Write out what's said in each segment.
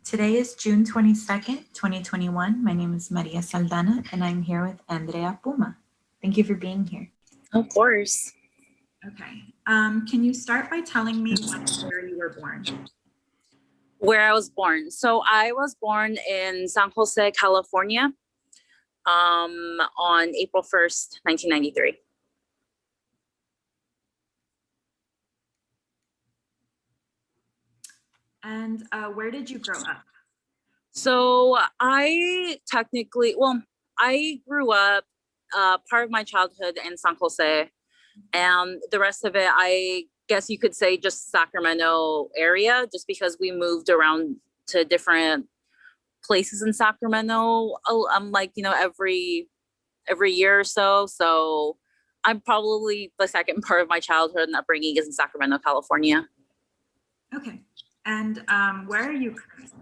Today is June 22nd, 2021. My name is Maria Saldana, and I'm here with Andrea Puma. Thank you for being here. Of course. Okay. Can you start by telling me where you were born? Where I was born. So I was born in San Jose, California, on April 1st, 1993. And where did you grow up? So I grew up part of my childhood in San Jose, and the rest of it, I guess you could say just Sacramento area, just because we moved around to different places in Sacramento, every year or so. So I'm probably the second part of my childhood and upbringing is in Sacramento, California. Okay. And where are you currently?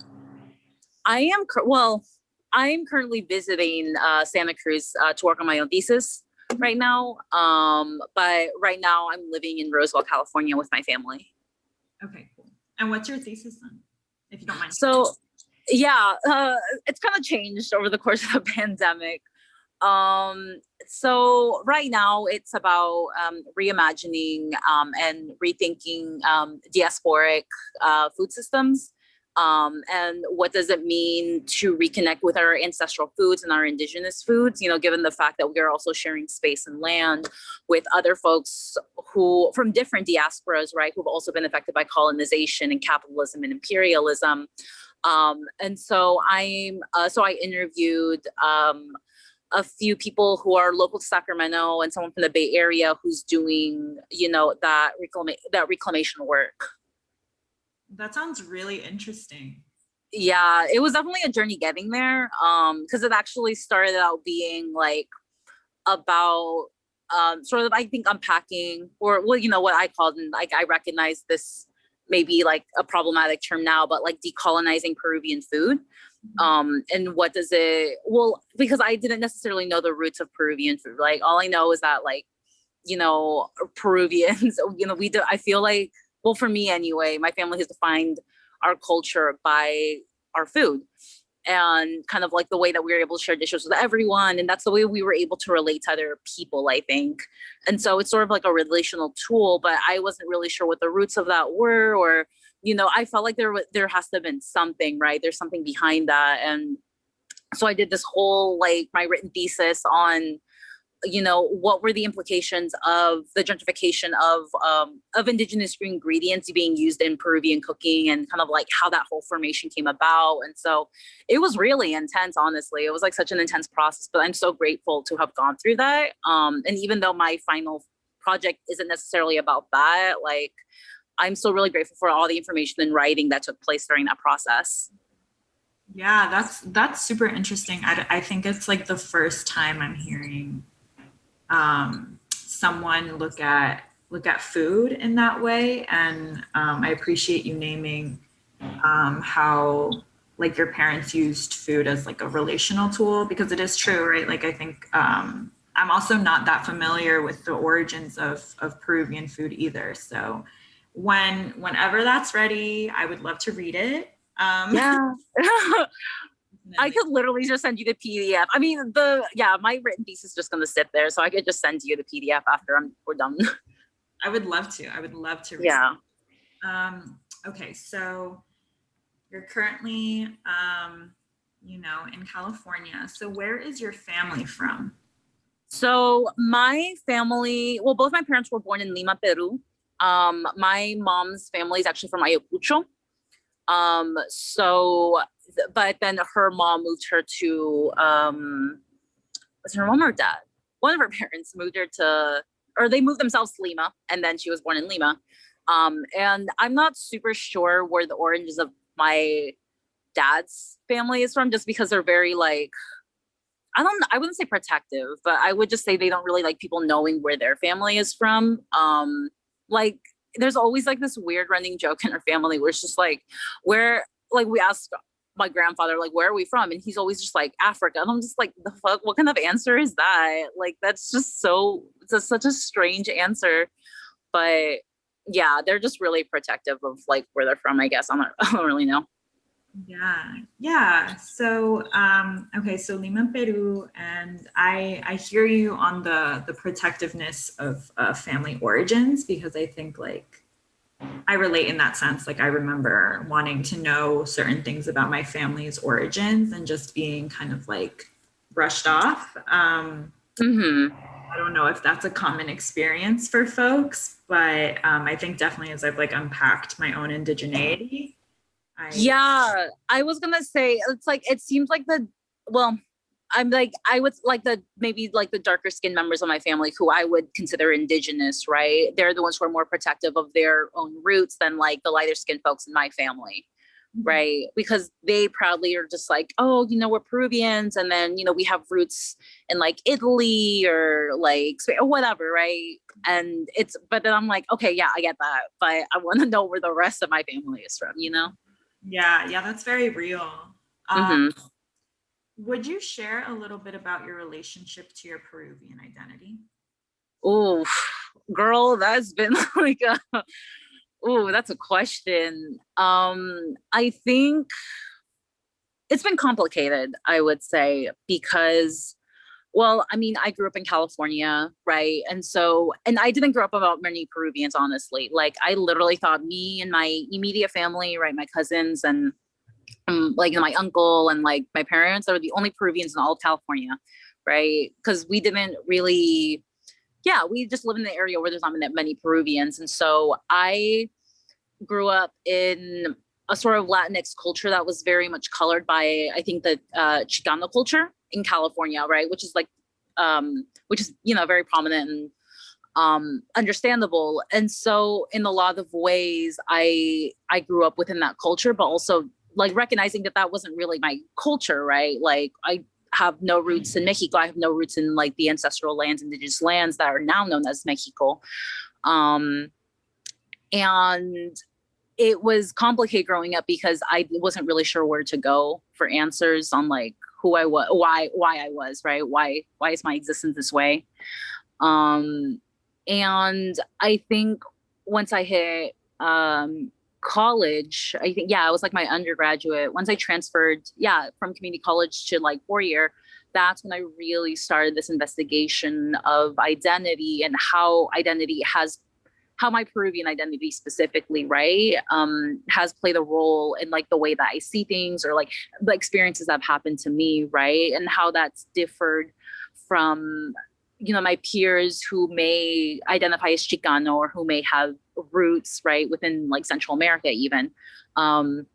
I am currently visiting Santa Cruz to work on my own thesis right now. But right now I'm living in Roseville, California with my family. Okay, cool. And what's your thesis then, if you don't mind? So yeah, it's kind of changed over the course of the pandemic. So right now it's about reimagining and rethinking diasporic food systems. And what does it mean to reconnect with our ancestral foods and our indigenous foods, given the fact that we are also sharing space and land with other folks who from different diasporas, right, who've also been affected by colonization and capitalism and imperialism. And so I interviewed a few people who are local to Sacramento and someone from the Bay Area who's doing, that reclamation work. That sounds really interesting. Yeah, it was definitely a journey getting there. Because it actually started out being like about sort of, I think, unpacking, or what I called, and like I recognize this maybe like a problematic term now, but like decolonizing Peruvian food. And what does it, because I didn't necessarily know the roots of Peruvian food. Like all I know is that like, Peruvians, I feel like, well, for me anyway, my family has defined our culture by our food and kind of like the way that we were able to share dishes with everyone. And that's the way we were able to relate to other people, I think. And so it's sort of like a relational tool, but I wasn't really sure what the roots of that were, or, I felt like there has to have been something, right? There's something behind that. And so I did this whole, like, my written thesis on, what were the implications of the gentrification of indigenous ingredients being used in Peruvian cooking, and kind of like how that whole formation came about. And so it was really intense, honestly. It was like such an intense process, but I'm so grateful to have gone through that. And even though my final project isn't necessarily about that, like, I'm still really grateful for all the information and writing that took place during that process. Yeah, that's super interesting. I think it's like the first time I'm hearing someone look at food in that way. And I appreciate you naming how like your parents used food as like a relational tool, because it is true, right? Like I think I'm also not that familiar with the origins of Peruvian food either. So whenever that's ready, I would love to read it. Yeah. I could literally just send you the PDF. I mean, my written piece is just going to sit there, so I could just send you the PDF after we're done. I would love to. Read yeah. Okay, so you're currently, in California. So where is your family from? So my family, both my parents were born in Lima, Peru. My mom's family is actually from Ayacucho. But then her mom moved her to, was it her mom or dad? One of her parents moved her to, or they moved themselves to Lima, and then she was born in Lima. And I'm not super sure where the origins of my dad's family is from, just because they're very like, I wouldn't say protective, but I would just say they don't really like people knowing where their family is from. Like there's always like this weird running joke in our family where it's just like, we ask my grandfather, like, where are we from? And he's always just like, Africa. And I'm just like, the fuck, what kind of answer is that? Like, that's just such a strange answer. But yeah, they're just really protective of like where they're from, I guess. I don't really know. Yeah, yeah. So, okay, so Lima, Peru, and I hear you on the protectiveness of family origins, because I think like I relate in that sense. Like I remember wanting to know certain things about my family's origins and just being kind of like brushed off. Hmm. I don't know if that's a common experience for folks, but I think definitely as I've like unpacked my own indigeneity, I Yeah, I was gonna say it's like it seems like the well, I'm like I would like the maybe like the darker skinned members of my family who I would consider indigenous, right? They're the ones who are more protective of their own roots than like the lighter skinned folks in my family, right? Because they proudly are just like, oh, we're Peruvians, and then we have roots in like Italy or like Spain or whatever, right? And but then I'm like, okay, yeah, I get that, but I want to know where the rest of my family is from. Yeah, yeah, that's very real. Um, Hmm. would you share a little bit about your relationship to your Peruvian identity? Oh, girl, that's been like a, oh, that's a question. I think it's been complicated, I would say, because well, I mean, I grew up in California, right? And I didn't grow up about many Peruvians, honestly. Like, I literally thought me and my immediate family, right, my cousins and like my uncle and like my parents are the only Peruvians in all of California, right? Because we didn't really, yeah, we just live in the area where there's not that many Peruvians. And so I grew up in a sort of Latinx culture that was very much colored by, I think, the Chicano culture in California, right? Which is, very prominent and understandable. And so in a lot of ways, I grew up within that culture, but also like recognizing that that wasn't really my culture, right? Like I have no roots in Mexico. I have no roots in like the ancestral lands, indigenous lands that are now known as Mexico. Um, and it was complicated growing up because I wasn't really sure where to go for answers on like who I was, why I was, right? Why is my existence this way? Um, and I think once I hit college, I think, yeah, it was like my undergraduate. Once I transferred, yeah, from community college to like 4 year, that's when I really started this investigation of identity and how my Peruvian identity specifically, right, has played a role in like the way that I see things or like the experiences that have happened to me, right, and how that's differed from my peers who may identify as Chicano or who may have roots right within like Central America even. Um,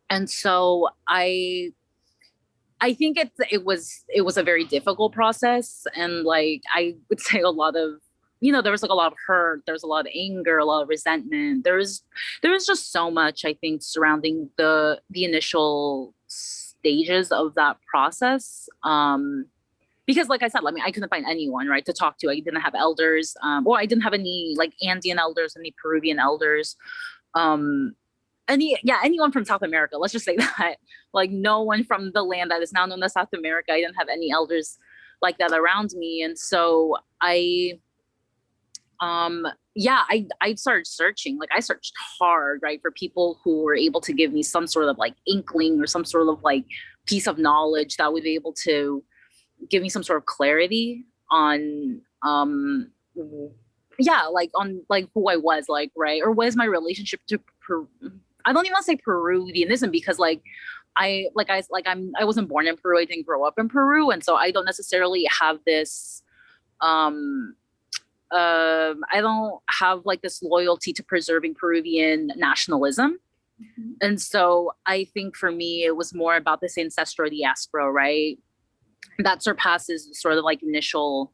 and so I think it was a very difficult process, and like I would say a lot of there was like a lot of hurt, there's a lot of anger, a lot of resentment. There was just so much I think surrounding the initial stages of that process. Because like I said, I mean, I couldn't find anyone right to talk to. I didn't have elders, or I didn't have any like Andean elders, any Peruvian elders. Um, anyone from South America. Let's just say that. Like no one from the land that is now known as South America. I didn't have any elders like that around me, and so I started searching. Like I searched hard, right, for people who were able to give me some sort of like inkling or some sort of like piece of knowledge that would be able to give me some sort of clarity on yeah, like on like who I was, like, right, or what is my relationship to I don't even want to say Peruvianism because I wasn't born in Peru. I didn't grow up in Peru, and so I don't necessarily have this um I don't have like this loyalty to preserving Peruvian nationalism. Mhm. And so I think for me it was more about this ancestral diaspora, right? That surpasses sort of like initial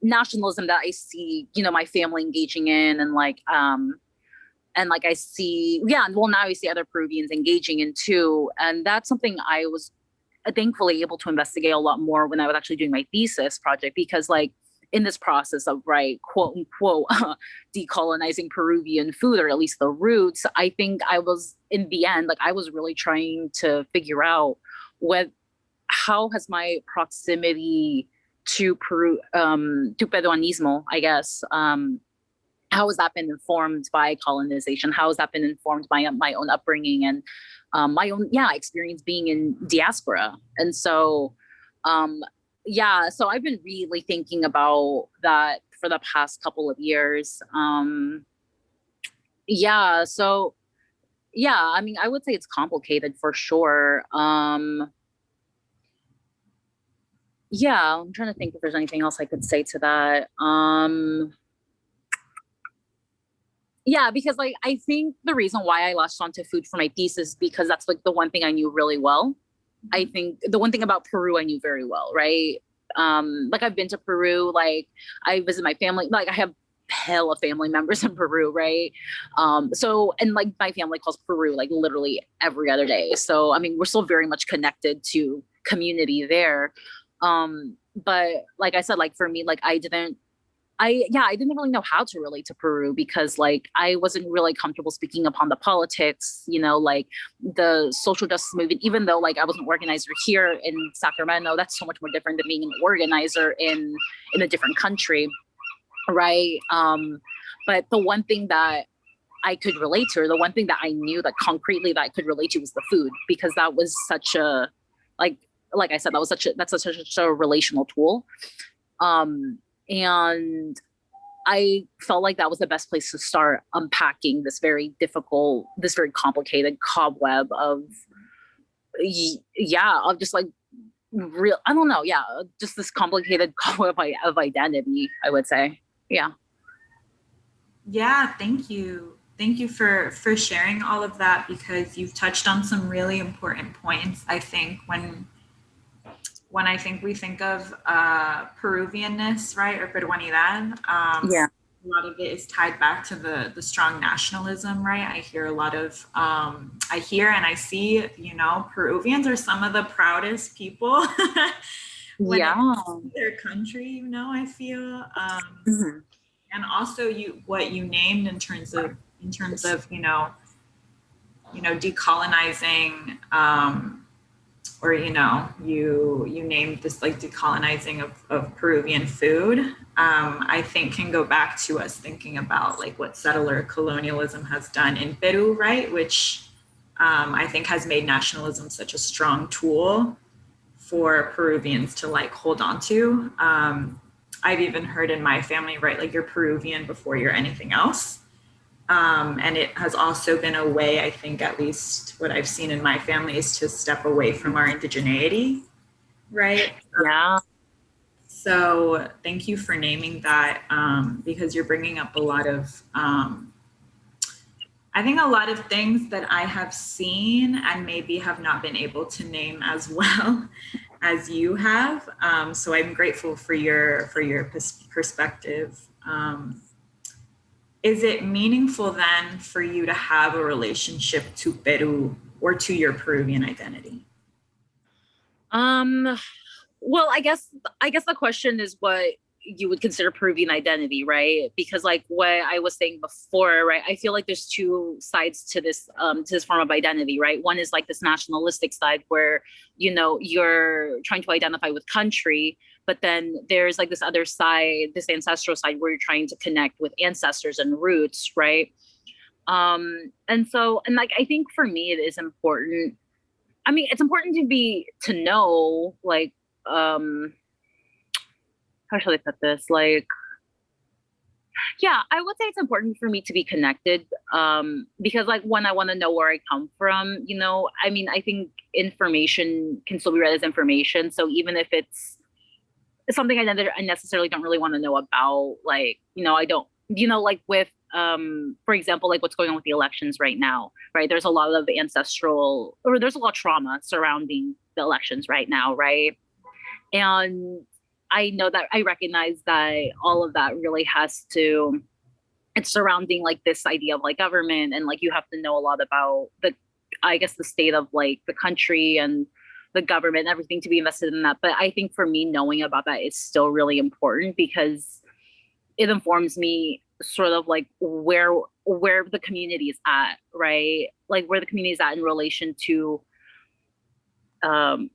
nationalism that I see, my family engaging in, and like I see, yeah, well now I see other Peruvians engaging in too, and that's something I was thankfully able to investigate a lot more when I was actually doing my thesis project, because like in this process of right quote unquote decolonizing Peruvian food, or at least the roots, I think I was in the end like I was really trying to figure out what how has my proximity to Peru, to Peruanismo, I guess, how has that been informed by colonization? How has that been informed by my own upbringing and my own experience being in diaspora? And so so I've been really thinking about that for the past couple of years. So I mean, I would say it's complicated for sure. I'm trying to think if there's anything else I could say to that. Because like I think the reason why I latched onto food for my thesis is because that's like the one thing I knew really well. I think the one thing about Peru I knew very well, right? Like I've been to Peru, like I visit my family, like I have hell of family members in Peru, right? And like my family calls Peru like literally every other day. So I mean, we're still very much connected to community there. But like I said, like for me, like I didn't really know how to relate to Peru because like I wasn't really comfortable speaking upon the politics, like the social justice movement, even though like I was an organizer here in Sacramento. That's so much more different than being an organizer in a different country. Right. But the one thing that I could relate to, or the one thing that I knew that concretely that I could relate to was the food, because that was such a, like I said, that's such a relational tool. And I felt like that was the best place to start unpacking this very difficult, this very complicated cobweb of just like real, I don't know. Yeah. Just this complicated cobweb of identity, I would say. Yeah. Yeah, thank you. Thank you for sharing all of that, because you've touched on some really important points. I think when I think we think of Peruvianness, right, or Peruanidad, a lot of it is tied back to the strong nationalism, right? I hear a lot of, I hear and I see, Peruvians are some of the proudest people when it comes to their country, I feel. And also what you named in terms of decolonizing, or you named this like decolonizing of Peruvian food, I think can go back to us thinking about like what settler colonialism has done in Peru, right? Which I think has made nationalism such a strong tool for Peruvians to like hold on to. I've even heard in my family, right, like you're Peruvian before you're anything else. And it has also been a way, I think, at least what I've seen in my family, is to step away from our indigeneity, right? Yeah. So thank you for naming that, because you're bringing up a lot of, I think a lot of things that I have seen and maybe have not been able to name as well as you have. So I'm grateful for your perspective. Is it meaningful then for you to have a relationship to Peru or to your Peruvian identity? Well, I guess the question is what you would consider Peruvian identity, right? Because like what I was saying before, right? I feel like there's two sides to this form of identity, right? One is like this nationalistic side where, you're trying to identify with country, but then there's like this other side, this ancestral side where you're trying to connect with ancestors and roots, right? And like, I think for me, it is important. I mean, it's important to know, like, how should I put this? Like, I would say it's important for me to be connected, because like when I want to know where I come from, I mean, I think information can still be read as information. So even if it's something I necessarily don't really want to know about, like, I don't, like with, for example, like what's going on with the elections right now, right? There's a lot of there's a lot of trauma surrounding the elections right now, right? And I know that I recognize that all of that really it's surrounding like this idea of like government, and like you have to know a lot about the state of like the country and the government and everything to be invested in that. But I think for me, knowing about that is still really important because it informs me sort of like where the community is at, right? Like where the community is at in relation to I'm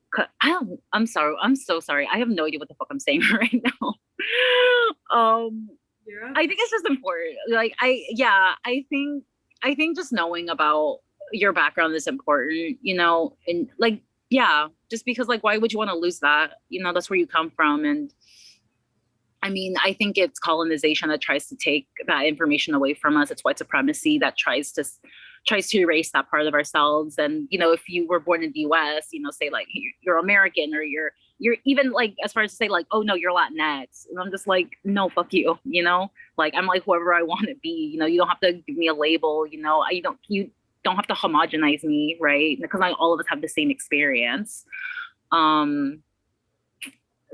sorry. I'm so sorry. I have no idea what the fuck I'm saying right now. You're okay. I think it's just important. Like I think just knowing about your background is important, you know, and like, yeah, just because like, why would you want to lose that? You know, that's where you come from. And I mean, I think it's colonization that tries to take that information away from us. It's white supremacy that tries to erase that part of ourselves. And you know, if you were born in the U.S., you know, say like you're American, or you're even like as far as to say like, oh no, you're Latinx, and I'm just like, no, fuck you, you know, like I'm like whoever I want to be. You know, you don't have to give me a label. You know, you don't have to homogenize me, right? Because not all of us have the same experience. Um,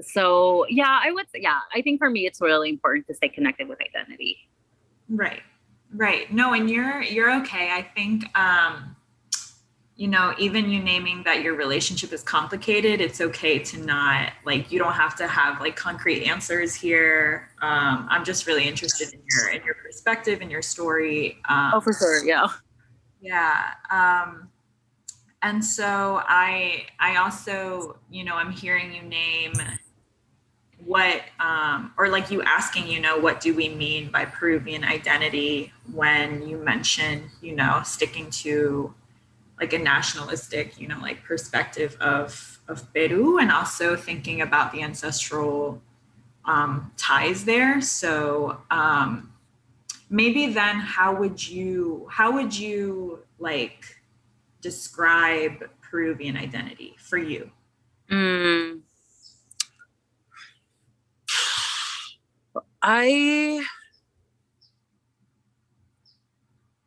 so yeah, I would say, yeah, I think for me it's really important to stay connected with identity. Right. Right. No, and you're okay. I think you know, even you naming that your relationship is complicated, it's okay to not like you don't have to have like concrete answers here. I'm just really interested in your perspective and your story. Oh, for sure, yeah. Yeah. And so I also, you know, I'm hearing you name what or like you asking, you know, what do we mean by Peruvian identity when you mention, you know, sticking to like a nationalistic, you know, like perspective of Peru, and also thinking about the ancestral ties there. So maybe then how would you like describe Peruvian identity for you? Mm, I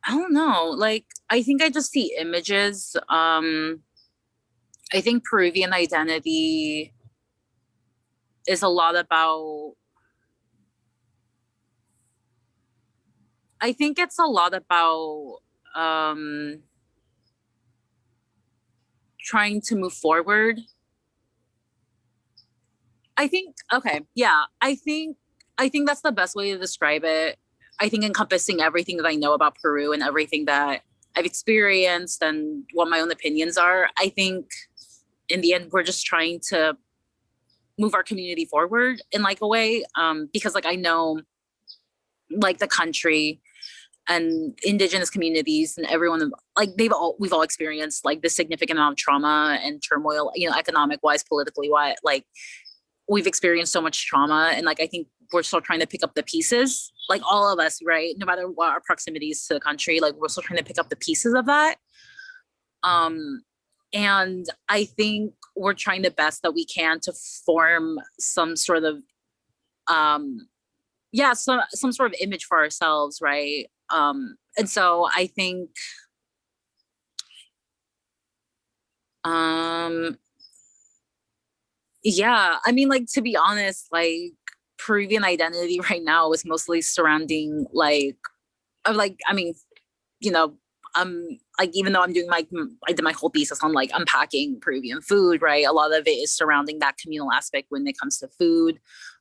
I don't know. Like I think I just see images. I think Peruvian identity is a lot about I think it's a lot about um trying to move forward. I think okay, yeah. I think that's the best way to describe it. I think encompassing everything that I know about Peru and everything that I've experienced and what my own opinions are. I think in the end we're just trying to move our community forward in like a way because like I know like the country and indigenous communities and everyone like we've all experienced like this significant amount of trauma and turmoil, you know, economic wise, politically wise, like we've experienced so much trauma, and like I think we're still trying to pick up the pieces, like all of us, right, no matter what our proximities to the country, like we're still trying to pick up the pieces of that. And I think we're trying the best that we can to form some sort of yeah, some sort of image for ourselves, right? And so I think um yeah, I mean, like, to be honest, like Peruvian identity right now is mostly surrounding like I mean, you know, like even though I'm doing I did my whole thesis on like unpacking Peruvian food, right? A lot of it is surrounding that communal aspect when it comes to food.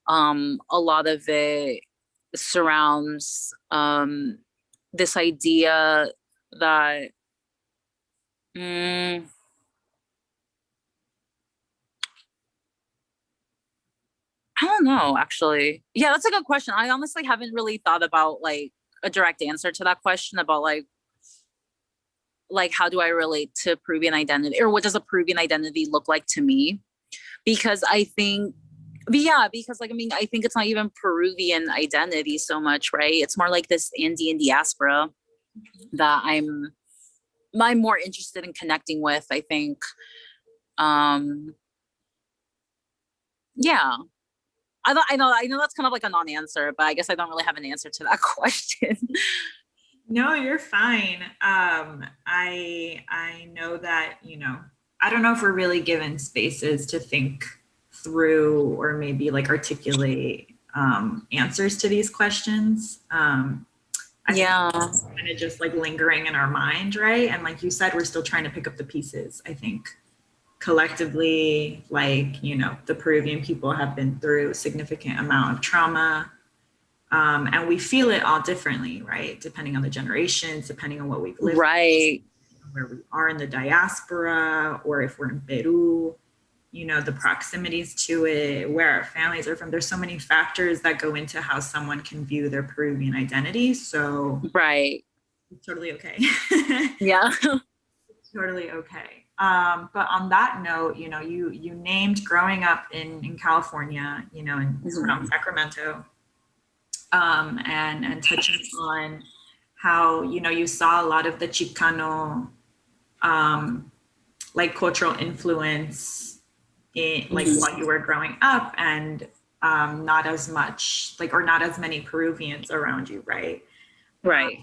A lot of it surrounds this idea that mm, I don't know, actually. Yeah, that's a good question. I honestly haven't really thought about like a direct answer to that question about like how do I relate to Peruvian identity, or what does a Peruvian identity look like to me? Because I think but yeah, because like I mean, I think it's not even Peruvian identity so much, right? It's more like this Andean diaspora that I'm more interested in connecting with, I think. Um yeah. I know that's kind of like a non-answer, but I guess I don't really have an answer to that question. No, you're fine. I know that, you know, I don't know if we're really given spaces to think through or maybe like articulate answers to these questions. I think Yeah. kind of just like lingering in our mind, right? And like you said, we're still trying to pick up the pieces. I think collectively, like, you know, the Peruvian people have been through a significant amount of trauma. And we feel it all differently, right? Depending on the generations, depending on what we've lived, Right. where we are in the diaspora, or if we're in Peru. you know, the proximities to it, where our families are from. There's so many factors that go into how someone can view their Peruvian identity. So Right. it's totally okay. Yeah. Totally okay. But on that note, you know, you named growing up in California, you know, in around Sacramento, and touching on how, you know, you saw a lot of the Chicano like cultural influence in like while you were growing up, and not as much like, or not as many Peruvians around you, right? Right.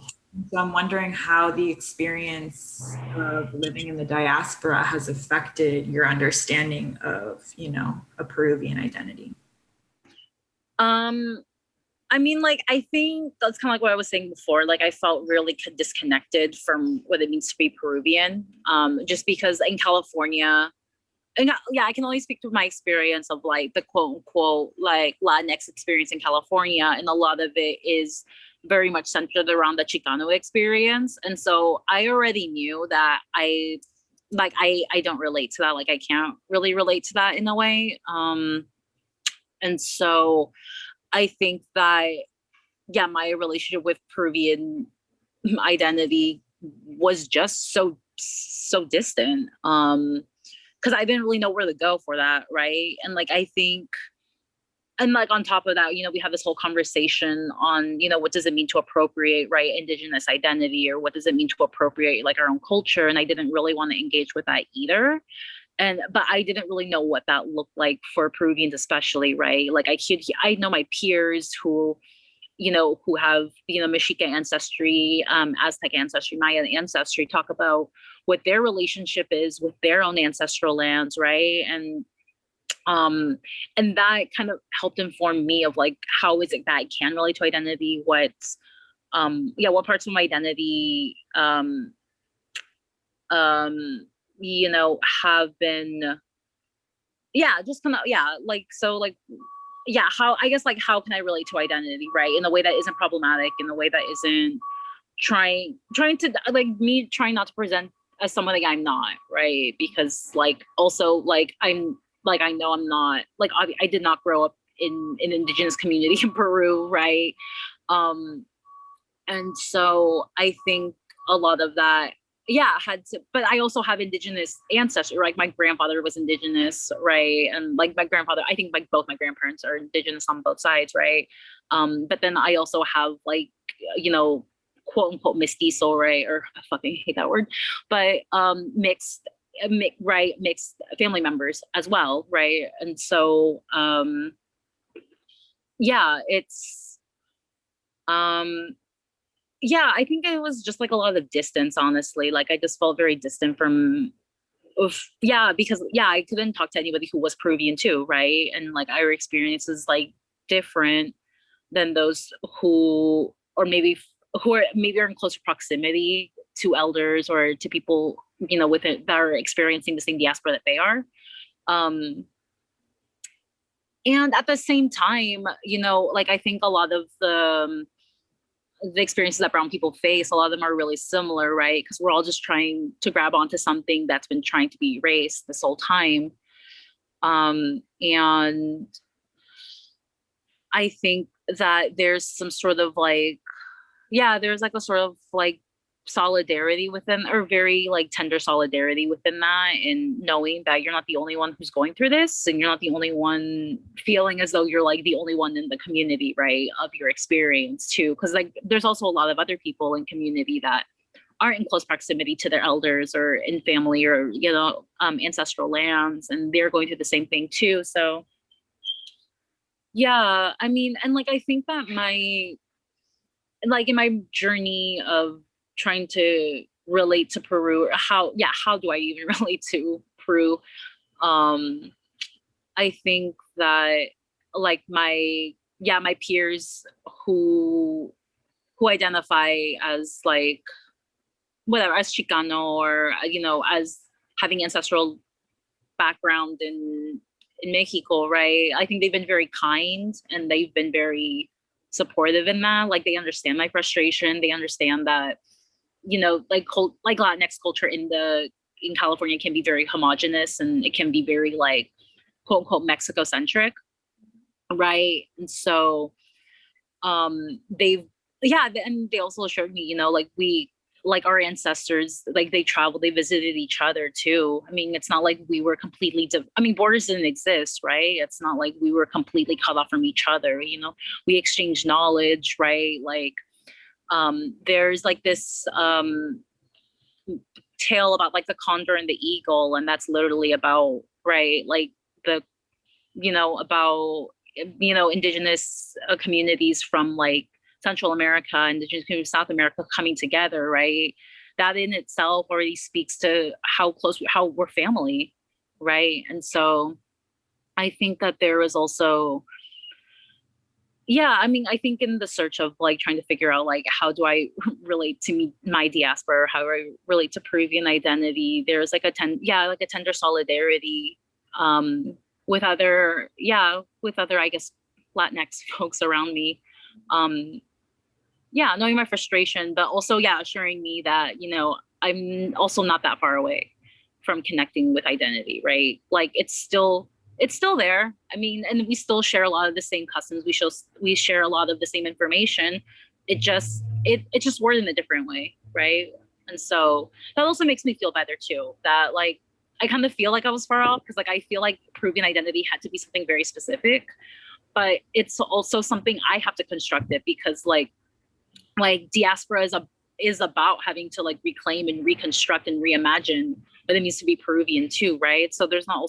So I'm wondering how the experience of living in the diaspora has affected your understanding of, you know, a Peruvian identity. Um, I mean, like, I think that's kind of like what I was saying before. Like, I felt really disconnected from what it means to be Peruvian. Just because in California, and yeah, I can only speak to my experience of like the quote unquote like Latinx experience in California, and a lot of it is very much centered around the Chicano experience. And so I already knew that I don't relate to that. Like, I can't really relate to that in a way. And so I think that, yeah, my relationship with Peruvian identity was just so distant. Because I didn't really know where to go for that, right? And like, I think, and like on top of that, you know, we have this whole conversation on, you know, what does it mean to appropriate, right, Indigenous identity, or what does it mean to appropriate like our own culture? And I didn't really want to engage with that either. But I didn't really know what that looked like for Peruvians, especially, right? Like, I know my peers who, you know, who have, you know, Mexica ancestry, Aztec ancestry, Maya ancestry, talk about what their relationship is with their own ancestral lands, right? And that kind of helped inform me of like, how is it that I can relate to identity? What parts of my identity, you know, have been, yeah, just kind of, yeah, like, so like, yeah, how, I guess, like, how can I relate to identity, right? In a way that isn't problematic, in a way that isn't trying to, like, me trying not to present as someone like I'm not, right? Because like, also like, I know I'm not, like, I did not grow up in an indigenous community in Peru, right? And so I think a lot of that, yeah, had to, but I also have indigenous ancestry. Like, my grandfather was indigenous, right? And like, my grandfather, I think like both my grandparents are indigenous on both sides, right? But then I also have like, you know, quote unquote mestizo, right? Or I fucking hate that word, but mixed family members as well, right? And so yeah, it's yeah, I think it was just like a lot of distance, honestly. Like, I just felt very distant from, yeah, because yeah, I couldn't talk to anybody who was Peruvian too, right? And like, our experience is like different than those who, or maybe who are maybe are in closer proximity to elders or to people, you know, with it that are experiencing the same diaspora that they are. And at the same time, you know, like, I think a lot of the experiences that brown people face, a lot of them are really similar, right? Because we're all just trying to grab onto something that's been trying to be erased this whole time. And I think that there's some sort of like, yeah, there's like a sort of like solidarity within, or very like tender solidarity within that, and knowing that you're not the only one who's going through this, and you're not the only one feeling as though you're like the only one in the community, right, of your experience too. Because like, there's also a lot of other people in community that aren't in close proximity to their elders or in family or, you know, ancestral lands, and they're going through the same thing too. So yeah, I mean, and like, I think that like, in my journey of trying to relate to Peru, or how do I even relate to Peru? I think that like my peers who identify as like whatever, as Chicano, or you know, as having ancestral background in Mexico, right? I think they've been very kind, and they've been very supportive in that. Like, they understand my frustration. They understand that, you know, like Latinx culture in the in California can be very homogenous, and it can be very like quote unquote Mexico centric, right? And so they've yeah, and they also showed me, you know, like we like our ancestors, like they traveled, they visited each other too. I mean, it's not like we were completely I mean, borders didn't exist, right? It's not like we were completely cut off from each other, you know. We exchanged knowledge, right? Like there's like this tale about like the condor and the eagle, and that's literally about, right, like the, you know, about, you know, indigenous communities from like Central America, indigenous communities South America coming together, right? That in itself already speaks to how close, how we're family, right? And so I think that there is also, yeah, I mean, I think in the search of like trying to figure out like how do I relate to my diaspora, or how do I relate to Peruvian identity, there's like like a tender solidarity with other, with other, I guess, Latinx folks around me. Knowing my frustration, but also, assuring me that, you know, I'm also not that far away from connecting with identity, right? Like it's still there. I mean, and we still share a lot of the same customs. We share a lot of the same information. It's just worded in a different way, right? And so that also makes me feel better too. That like I kind of feel like I was far off because like I feel like Peruvian identity had to be something very specific, but it's also something I have to construct it because like diaspora is about having to like reclaim and reconstruct and reimagine what it means to be Peruvian too, right? So there's not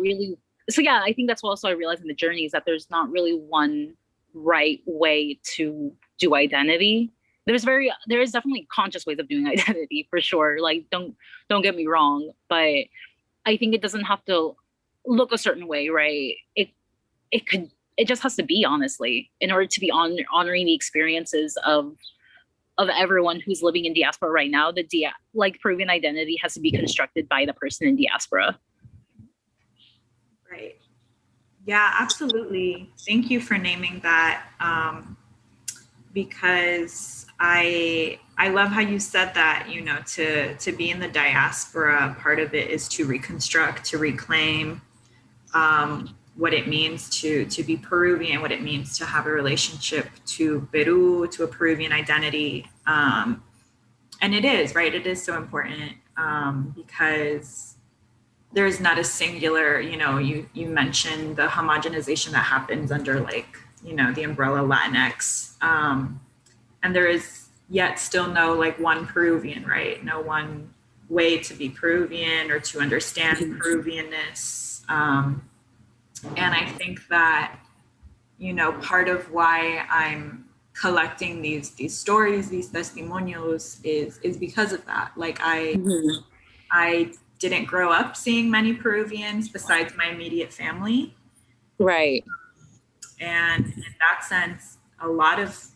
really. So yeah, I think that's what also I realized in the journey is that there's not really one right way to do identity. There is definitely conscious ways of doing identity for sure. Like don't get me wrong, but I think it doesn't have to look a certain way, right? It just has to be, honestly, in order to be honoring the experiences of everyone who's living in diaspora right now. Like Peruvian identity has to be constructed by the person in diaspora. Right. Yeah, absolutely. Thank you for naming that, because I love how you said that, you know, to be in the diaspora, part of it is to reconstruct, to reclaim what it means to be Peruvian, what it means to have a relationship to Peru, to a Peruvian identity. And it is, right? It is so important because there's not a singular, you know, you mentioned the homogenization that happens under like, you know, the umbrella Latinx. And there is yet still no like one Peruvian, right? No one way to be Peruvian or to understand Peruvianness. And I think that, you know, part of why I'm collecting these stories, these testimonios is because of that. Like I didn't grow up seeing many Peruvians besides my immediate family. Right. And in that sense, a lot of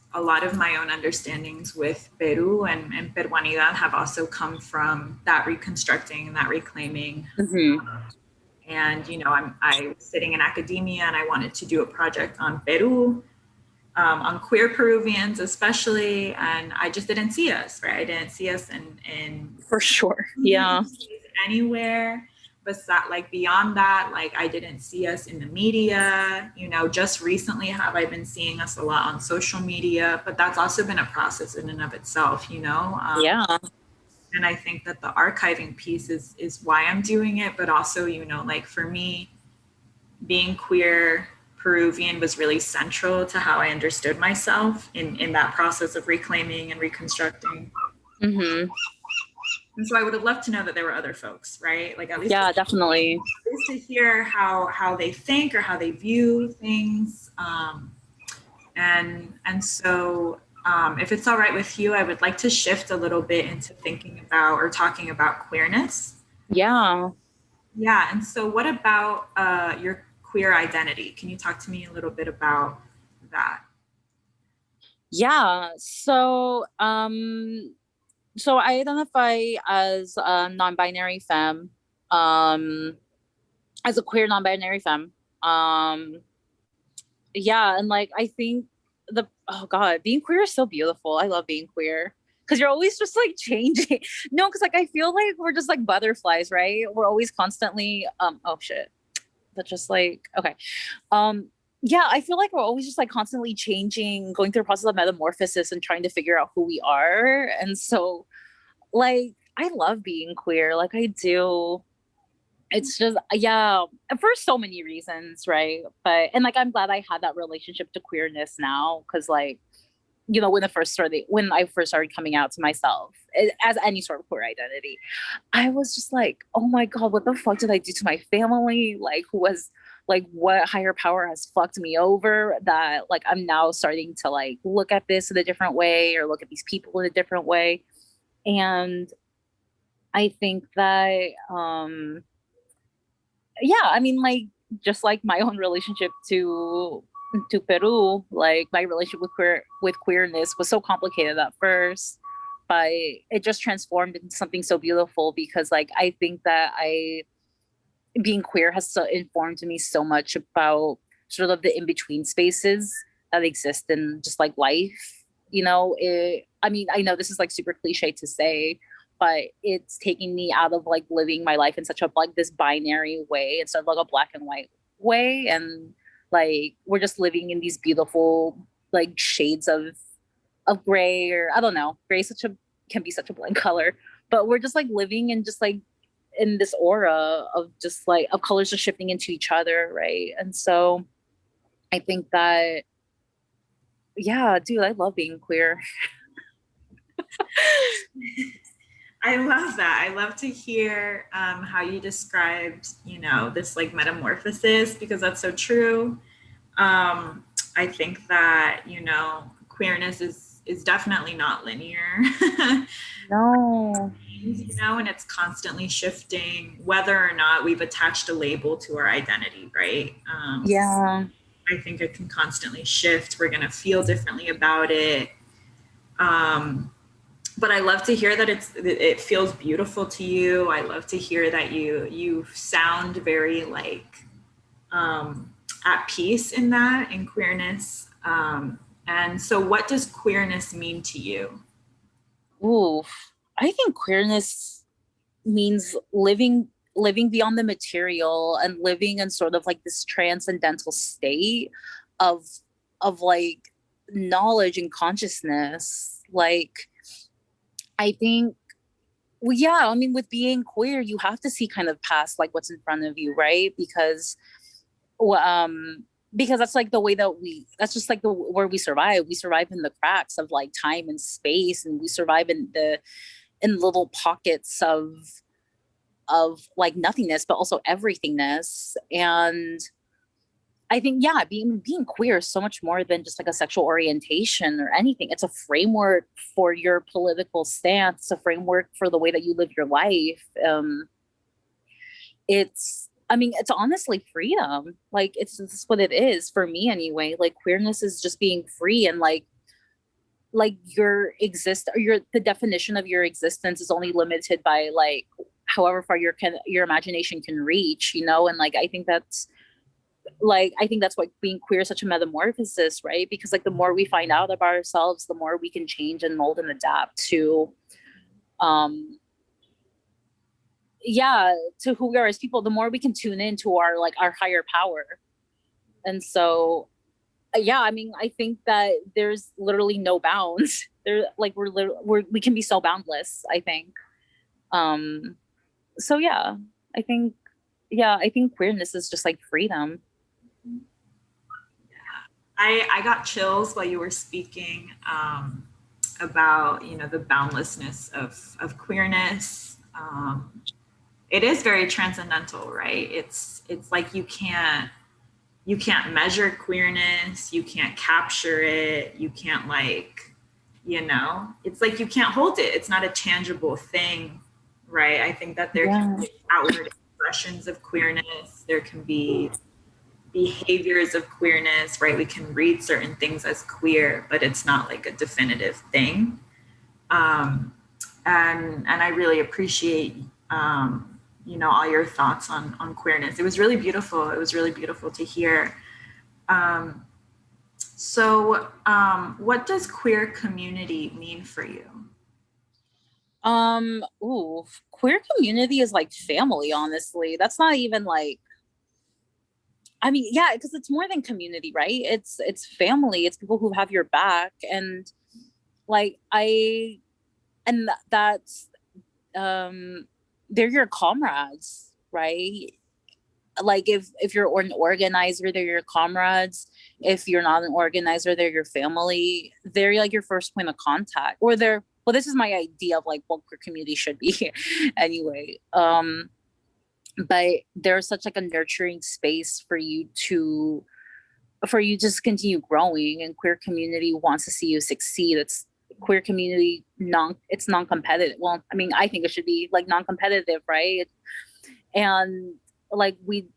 my own understandings with Peru and Peruanidad have also come from that reconstructing and that reclaiming. And, you know, I was sitting in academia and I wanted to do a project on Peru, on queer Peruvians especially, and I just didn't see us, right? I didn't see us in for sure. Yeah. Anywhere. But like beyond that, like I didn't see us in the media, you know. Just recently have I been seeing us a lot on social media, but that's also been a process in and of itself, you know. And I think that the archiving piece is why I'm doing it, but also, you know, like for me, being queer Peruvian was really central to how I understood myself in that process of reclaiming and reconstructing. And so I would have loved to know that there were other folks, right? Like at least definitely. At least to hear how they think or how they view things. And so if it's all right with you, I would like to shift a little bit into thinking about or talking about queerness. Yeah. Yeah. And so what about your queer identity? Can you talk to me a little bit about that? Yeah. So so I identify as a non-binary femme, as a queer non-binary femme. And like I think oh God, being queer is so beautiful. I love being queer. because you're always just like changing. No, because like I feel like we're just like butterflies, right? We're always constantly oh shit. But just like okay. Yeah, I feel like we're always just like constantly changing, going through a process of metamorphosis and trying to figure out who we are. And so like I love being queer. Like I do. It's just yeah, for so many reasons, right? But and like I'm glad I had that relationship to queerness now because like you know when I first started coming out to myself as any sort of queer identity, I was just like, oh my god, what the fuck did I do to my family? Like who was like what higher power has fucked me over that like I'm now starting to like look at this in a different way or look at these people in a different way. And I think that yeah, I mean, like just like my own relationship to Peru, like my relationship with queerness was so complicated at first, but it just transformed into something so beautiful because like I think that I being queer has so informed me so much about sort of the in between spaces that exist in just like life. You know, I mean, I know this is like super cliche to say, but it's taking me out of like living my life in such a like this binary way instead of like a black and white way. And like we're just living in these beautiful like shades of gray, or I don't know, gray can be such a blank color, but we're just like living in just like in this aura of just like of colors just shifting into each other, right? And so I think that yeah, dude, I love being queer. I love that. I love to hear how you described, you know, this like metamorphosis because that's so true. I think that, you know, queerness is definitely not linear. No. You know, and it's constantly shifting whether or not we've attached a label to our identity, right? Yeah. I think it can constantly shift. We're going to feel differently about it. But I love to hear that it feels beautiful to you. I love to hear that you sound very like at peace in that in queerness. And so, what does queerness mean to you? Ooh, I think queerness means living beyond the material and living in sort of like this transcendental state of like knowledge and consciousness. Like I think well, yeah, I mean with being queer, you have to see kind of past like what's in front of you, right? Well, because that's like the way that that's just like the where we survive in the cracks of like time and space, and we survive in little pockets of like nothingness but also everythingness. And I think yeah, being queer is so much more than just like a sexual orientation or anything. It's a framework for your political stance. It's a framework for the way that you live your life. It's I mean it's honestly freedom. Like it's what it is for me anyway. Like queerness is just being free, and like your the definition of your existence is only limited by like however far your imagination can reach, you know. And like I think that's why being queer is such a metamorphosis, right? Because like the more we find out about ourselves, the more we can change and mold and adapt to um yeah, to who we are as people, the more we can tune into our like our higher power. And so yeah, I mean, I think that there's literally no bounds. There like we can be so boundless, I think. Um so I think queerness is just like freedom. I got chills while you were speaking about, you know, the boundlessness of queerness. It is very transcendental, right? It's like you can't measure queerness, you can't capture it, you can't like, you know, it's like you can't hold it. It's not a tangible thing, right? I think that there can be outward expressions of queerness, there can be behaviors of queerness, right? We can read certain things as queer, but it's not like a definitive thing. And I really appreciate you know, all your thoughts on queerness. It was really beautiful. It was really beautiful to hear. So what does queer community mean for you? Queer community is like family, honestly. That's not even like, I mean, yeah, because it's more than community, right? It's family. It's people who have your back, and like that's um they're your comrades, right? Like if you're an organizer, they're your comrades. If you're not an organizer, they're your family. They're like your first point of contact, or they're, well, this is my idea of like what queer community should be anyway. But there's such like a nurturing space for you to just continue growing, and queer community wants to see you succeed. It's queer community it's non-competitive. Well, I mean, I think it should be like non-competitive, right? And like we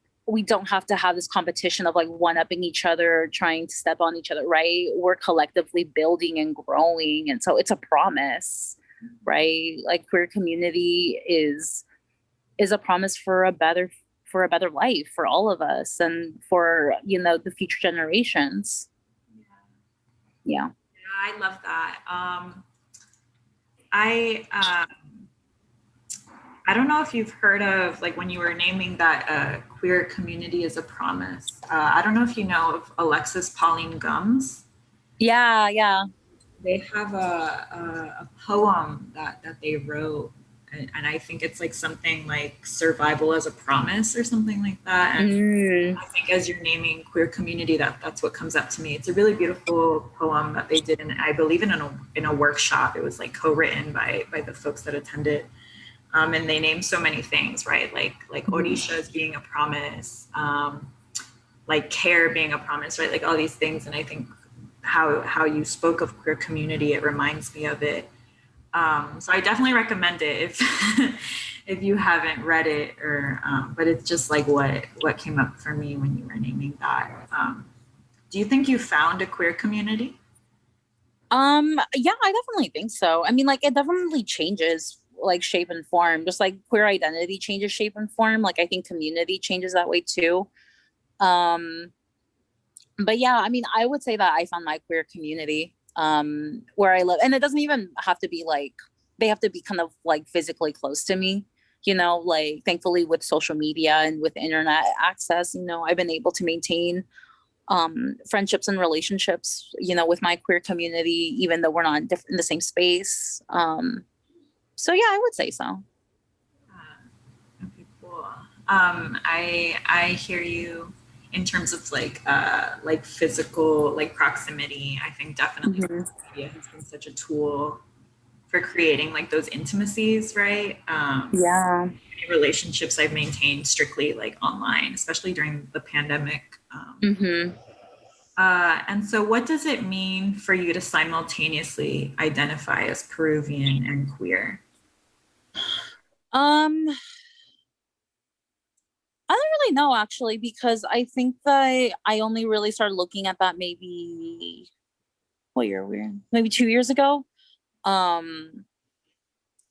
don't have to have this competition of like one-upping each other, trying to step on each other, right? We're collectively building and growing, and so it's a promise, right? Like queer community is a promise for a better life for all of us, and for, you know, the future generations. Yeah. Yeah, I love that. I I don't know if you've heard of, like, when you were naming that queer community as a promise. I don't know if you know of Alexis Pauline Gumbs. Yeah. They have a poem that they wrote, and I think it's like something like survival as a promise or something like that. And I think as you're naming queer community, that's what comes up to me. It's a really beautiful poem that they did, and I believe in a workshop. It was like co-written by the folks that attended. And they named so many things, right? Like Orisha being a promise, like care being a promise, right? Like all these things. And I think how you spoke of queer community, it reminds me of it. So I definitely recommend it if if you haven't read it, or but it's just like what came up for me when you were naming that. Do you think you found a queer community? Yeah, I definitely think so. I mean, like it definitely changes like shape and form, just like queer identity changes shape and form. Like I think community changes that way too. Um, but yeah, I mean, I would say that I found my queer community where I live, and it doesn't even have to be like, they have to be kind of like physically close to me, you know. Like thankfully with social media and with internet access, you know, I've been able to maintain friendships and relationships, you know, with my queer community, even though we're not in the same space. So yeah, I would say so. Okay, cool. I hear you in terms of like physical like proximity. I think definitely Mhm. social media has been such a tool for creating like those intimacies, right? Yeah. Relationships I've maintained strictly like online, especially during the pandemic. Hmm. And so, what does it mean for you to simultaneously identify as Peruvian and queer? Um, I don't really know actually, because I think that I only really started looking at that maybe, what year are we in? Maybe 2 years ago. Um,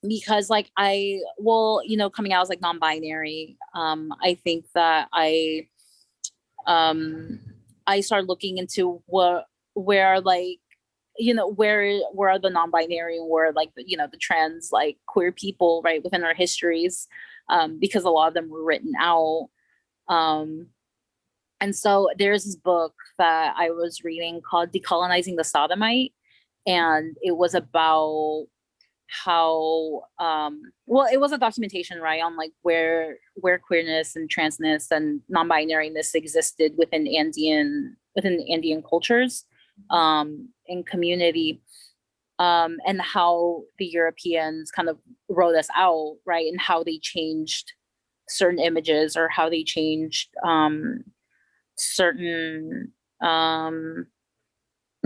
because like well, you know, coming out as like non-binary, I think that um I started looking into where like, you know, where are the non-binary, where like you know, the trans like queer people, right, within our histories, because a lot of them were written out. um and so there's this book that I was reading called Decolonizing the Sodomite, and it was about how well, it was a documentation, right, on like where queerness and transness and non-binariness existed within Andean cultures, and community, and how the Europeans kind of wrote us out, right, and how they changed certain images, or how they changed certain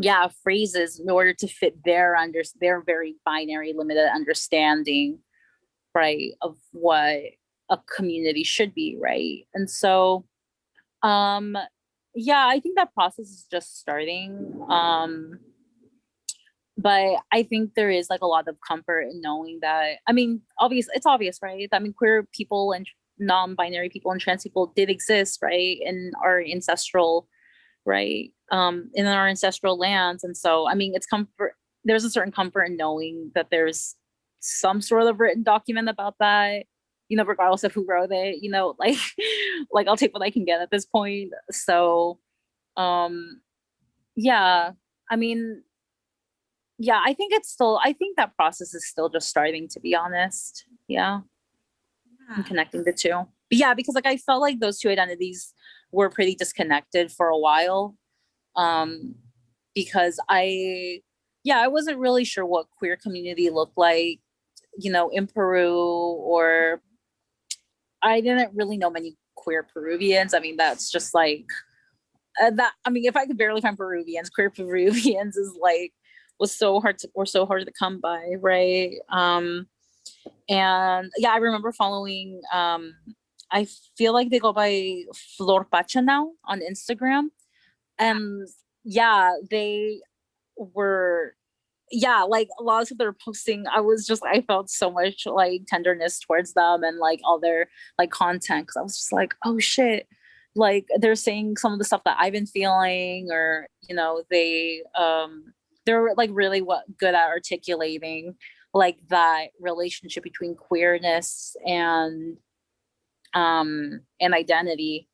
yeah, phrases in order to fit their very binary limited understanding, right, of what a community should be, right. And so um yeah, I think that process is just starting. But I think there is like a lot of comfort in knowing that, I mean, it's obvious, right, I mean, queer people and non-binary people and trans people did exist, right, in our ancestral, right, in our ancestral lands. And so I mean, it's comfort, there's a certain comfort in knowing that there's some sort of written document about that, regardless of who wrote it, like, like I'll take what I can get at this point. So, yeah, I mean, yeah, I think that process is still just starting, to be honest. Yeah. And Yeah. connecting the two. But yeah, because like I felt like those two identities were pretty disconnected for a while. Um, because I wasn't really sure what queer community looked like, in Peru, or I didn't really know many queer Peruvians. I mean, that's just like I mean, if I could barely find Peruvians, queer Peruvians is like were so hard to come by, right? And yeah, I remember following I feel like they go by Flor Pacha now on Instagram. And yeah, they were, yeah, like a lot of their posting, I felt so much like tenderness towards them and like all their like content, because I was just like, oh shit, like they're saying some of the stuff that I've been feeling, or they're like really good at articulating like that relationship between queerness and identity.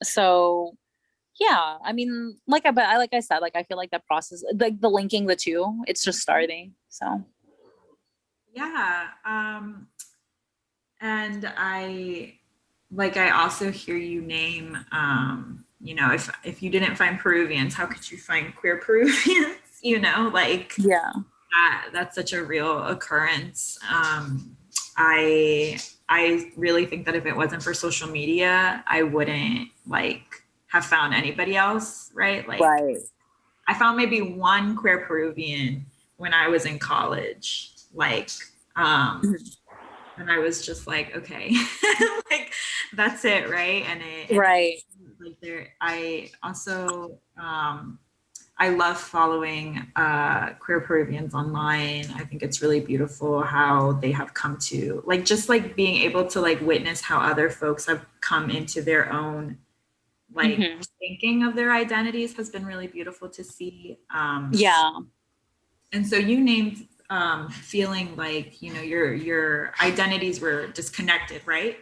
So yeah, I mean, like I said, like I feel like that process, like the linking the two, it's just starting. So Yeah. And I also hear you name, if you didn't find Peruvians, how could you find queer Peruvians? Like yeah. that's such a real occurrence. I really think that if it wasn't for social media, I wouldn't like have found anybody else, right? Like Right. I found maybe one queer Peruvian when I was in college, Mhm. and I was just like, okay, like that's it, right? Right. Like there, I also I love following queer Peruvians online. I think it's really beautiful how they have come to just like being able to like witness how other folks have come into their own like Hmm. thinking of their identities has been really beautiful to see. Yeah. And so you named feeling like your identities were disconnected, right?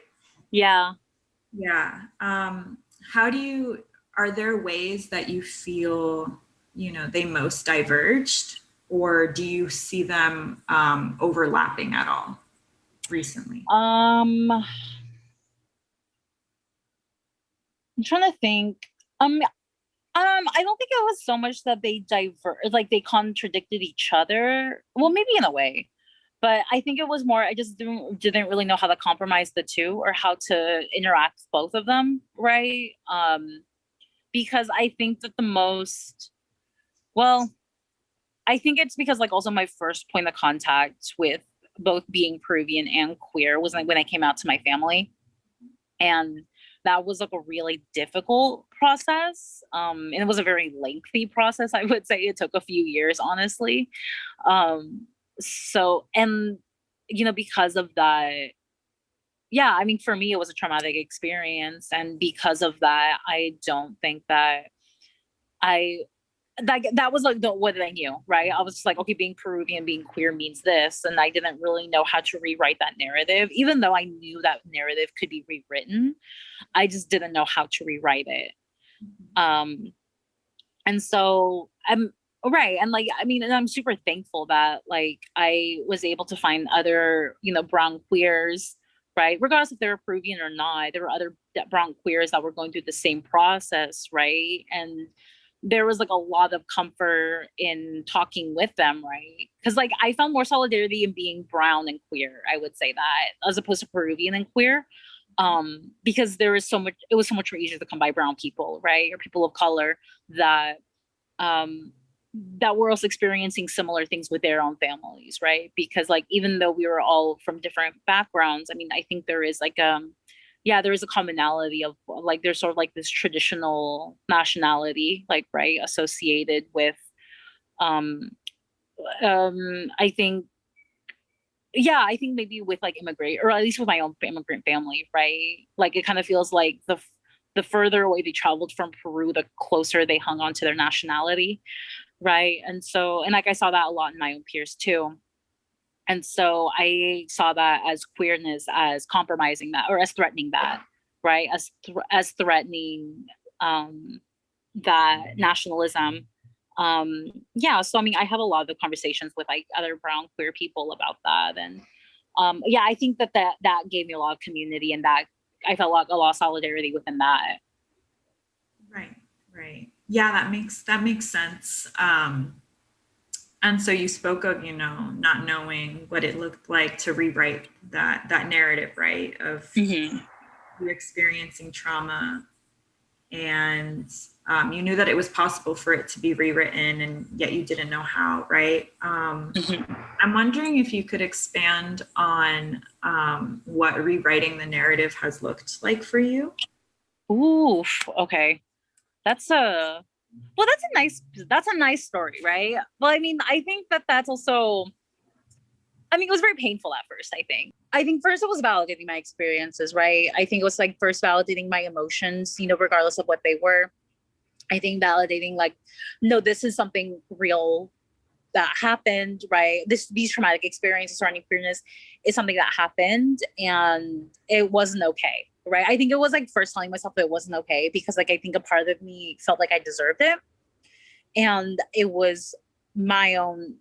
Yeah. Yeah. How do you, are there ways that you feel, they most diverged, or do you see them overlapping at all recently? I'm trying to think. I don't think it was so much that like they contradicted each other. Well, maybe in a way, but I think it was more, I just didn't really know how to compromise the two, or how to interact with both of them, right? Because I think that well, I think it's because like also my first point of contact with both being Peruvian and queer was like when I came out to my family. And that was like a really difficult process. And it was a very lengthy process. I would say it took a few years, honestly. So, and, because of that, yeah, I mean, for me, it was a traumatic experience. And because of that, I don't think that I that was like what I knew, right? I was just like, okay, being Peruvian, being queer means this, and I didn't really know how to rewrite that narrative, even though I knew that narrative could be rewritten. I just didn't know how to rewrite it. Um, and so I'm right, and like I mean, and I'm super thankful that like I was able to find other, brown queers, right? Regardless if they were Peruvian or not, there were other brown queers that were going through the same process, right? And there was like a lot of comfort in talking with them, right? Because like I found more solidarity in being brown and queer, I would say that, as opposed to Peruvian and queer. Because it was so much more easier to come by brown people, right? Or people of color that um that were also experiencing similar things with their own families, right? Because like even though we were all from different backgrounds, I mean, I think there is like yeah, there is a commonality of like there's sort of like this traditional nationality, like right, associated with um I think, yeah, I think maybe with like immigrant, or at least with my own immigrant family, right? Like it kind of feels like the further away they traveled from Peru, the closer they hung on to their nationality, right? And so, and like I saw that a lot in my own peers too. And so I saw that as queerness, as compromising that, or as threatening that, right? As threatening that nationalism. Yeah, so I mean, I have a lot of conversations with like other brown queer people about that, and yeah, I think that gave me a lot of community, and that I felt like a lot of solidarity within that. Right, right. Yeah, that makes sense. And so you spoke of, not knowing what it looked like to rewrite that narrative, right? Of Hmm. you experiencing trauma, and you knew that it was possible for it to be rewritten, and yet you didn't know how, right? Hmm. I'm wondering if you could expand on what rewriting the narrative has looked like for you. Ooh, okay. That's a well, that's a nice story, right? Well, I mean, I think that's also, I mean, it was very painful at first, I think. I think first it was validating my experiences, right? I think it was like first validating my emotions, regardless of what they were. I think validating like, no, this is something real that happened, right? These traumatic experiences surrounding queerness is something that happened and it wasn't okay. Right. I think it was like first telling myself that it wasn't okay because like I think a part of me felt like I deserved it. And it was my own,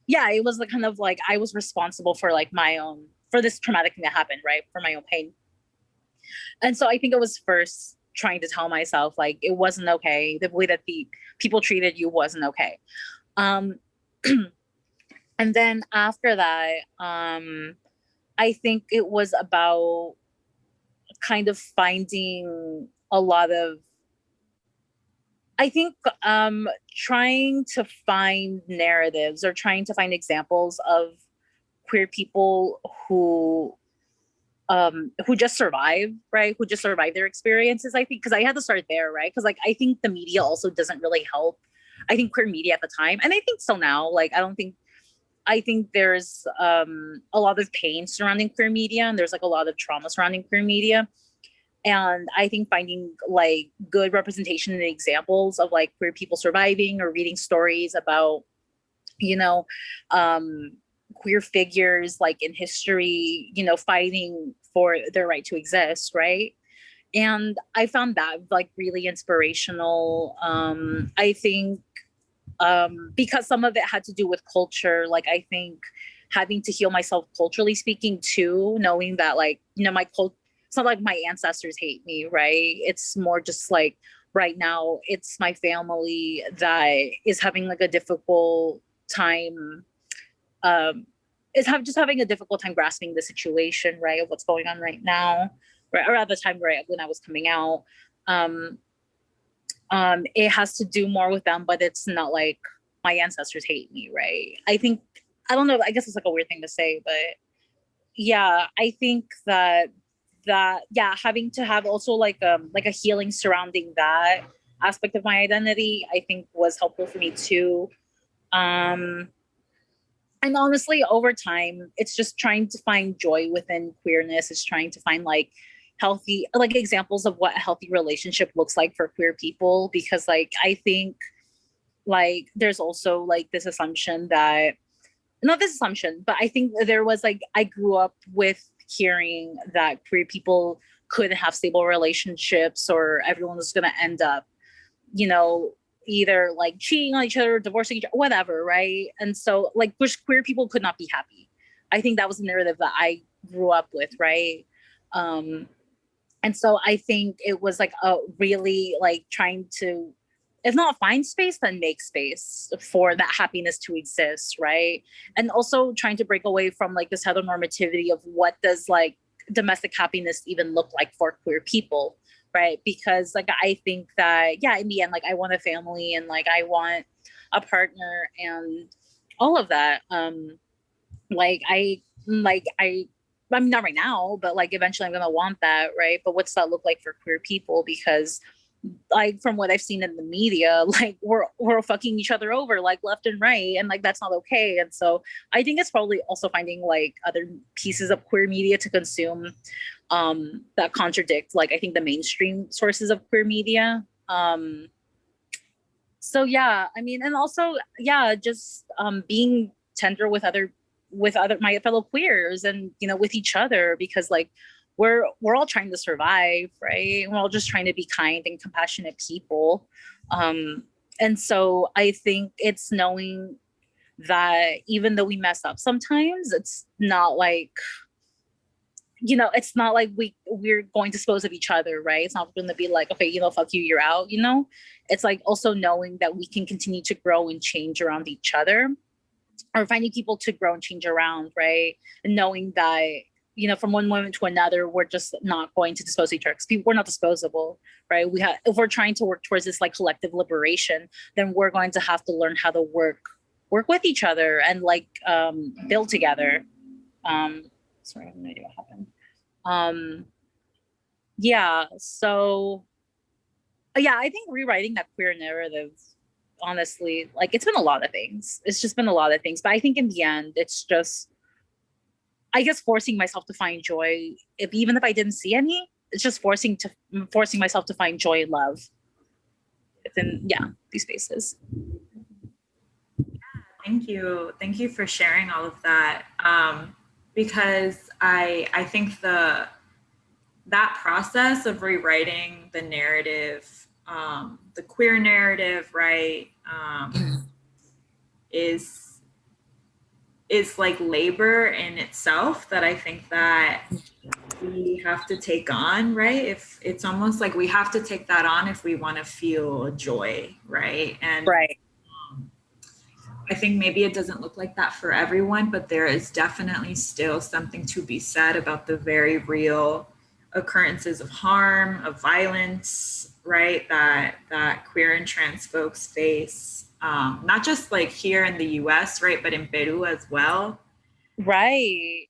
yeah, it was the kind of like I was responsible for like my own for this traumatic thing that happened, right? For my own pain. And so I think it was first trying to tell myself like it wasn't okay. The way that the people treated you wasn't okay. Um and then after that, I think it was about kind of finding a lot of, I think, trying to find narratives or trying to find examples of queer people who just survive, right? Who just survive their experiences. I think because I had to start there, right? Because like I think the media also doesn't really help. I think queer media at the time, and I think so now. Like I think there's a lot of pain surrounding queer media, and there's like a lot of trauma surrounding queer media. And I think finding like good representation and examples of like queer people surviving or reading stories about, you know, um, queer figures like in history, fighting for their right to exist, right? And I found that like really inspirational. I think because some of it had to do with culture, like I think having to heal myself culturally speaking too, knowing that like, my culture, it's not like my ancestors hate me, right? It's more just like right now, it's my family that is having like a difficult time, um, just having a difficult time grasping the situation, right, of what's going on right now, right, or at the time, right, when I was coming out. Um, it has to do more with them, but it's not like my ancestors hate me, right? I think, I don't know, I guess it's like a weird thing to say, but yeah, I think that yeah, having to have also like a healing surrounding that aspect of my identity, I think was helpful for me too. Um and honestly, over time, it's just trying to find joy within queerness. It's trying to find like healthy, like examples of what a healthy relationship looks like for queer people. Because like I think like there's also like this assumption that, not this assumption, but I think there was like I grew up with hearing that queer people couldn't have stable relationships or everyone was gonna end up, you know, either like cheating on each other, divorcing each other, whatever, right? And so like queer people could not be happy. I think that was the narrative that I grew up with, right? Um, and so I think it was like a really like trying to, if not find space, then make space for that happiness to exist, right? And also trying to break away from like this heteronormativity of what does like domestic happiness even look like for queer people, right? Because like I think that yeah, in the end, like I want a family and like I want a partner and all of that. Like I mean, not right now, but like eventually I'm gonna want that, right? But what's that look like for queer people? Because like from what I've seen in the media, like we're fucking each other over like left and right, and like that's not okay. And so I think it's probably also finding like other pieces of queer media to consume that contradict like I think the mainstream sources of queer media. So yeah, I mean, and also yeah, just being tender with other with other my fellow queers and with each other, because like we're all trying to survive, right? We're all just trying to be kind and compassionate people. And so I think it's knowing that even though we mess up sometimes, it's not like it's not like we're going to dispose of each other, right? It's not going to be like, okay, fuck you, you're out. It's like also knowing that we can continue to grow and change around each other, or finding people to grow and change around, right? And knowing that from one moment to another, we're just not going to dispose of each other, because we're not disposable, right? If we're trying to work towards this like collective liberation, then we're going to have to learn how to work with each other and like build together. Sorry, I have no idea what happened. Yeah, so yeah, I think rewriting that queer narrative, honestly, like it's been a lot of things. It's just been a lot of things. But I think in the end, it's just, I guess, forcing myself to find joy, even if I didn't see any. It's just forcing myself to find joy and love within these spaces. Thank you for sharing all of that. Because I think that process of rewriting the narrative, the queer narrative, right, is like labor in itself that I think that we have to take on, right? If it's almost like we have to take that on if we want to feel joy, right? And right. I think maybe it doesn't look like that for everyone, but there is definitely still something to be said about the very real occurrences of harm, of violence, right? That queer and trans folks face, not just like here in the US, right? But in Peru as well. Right.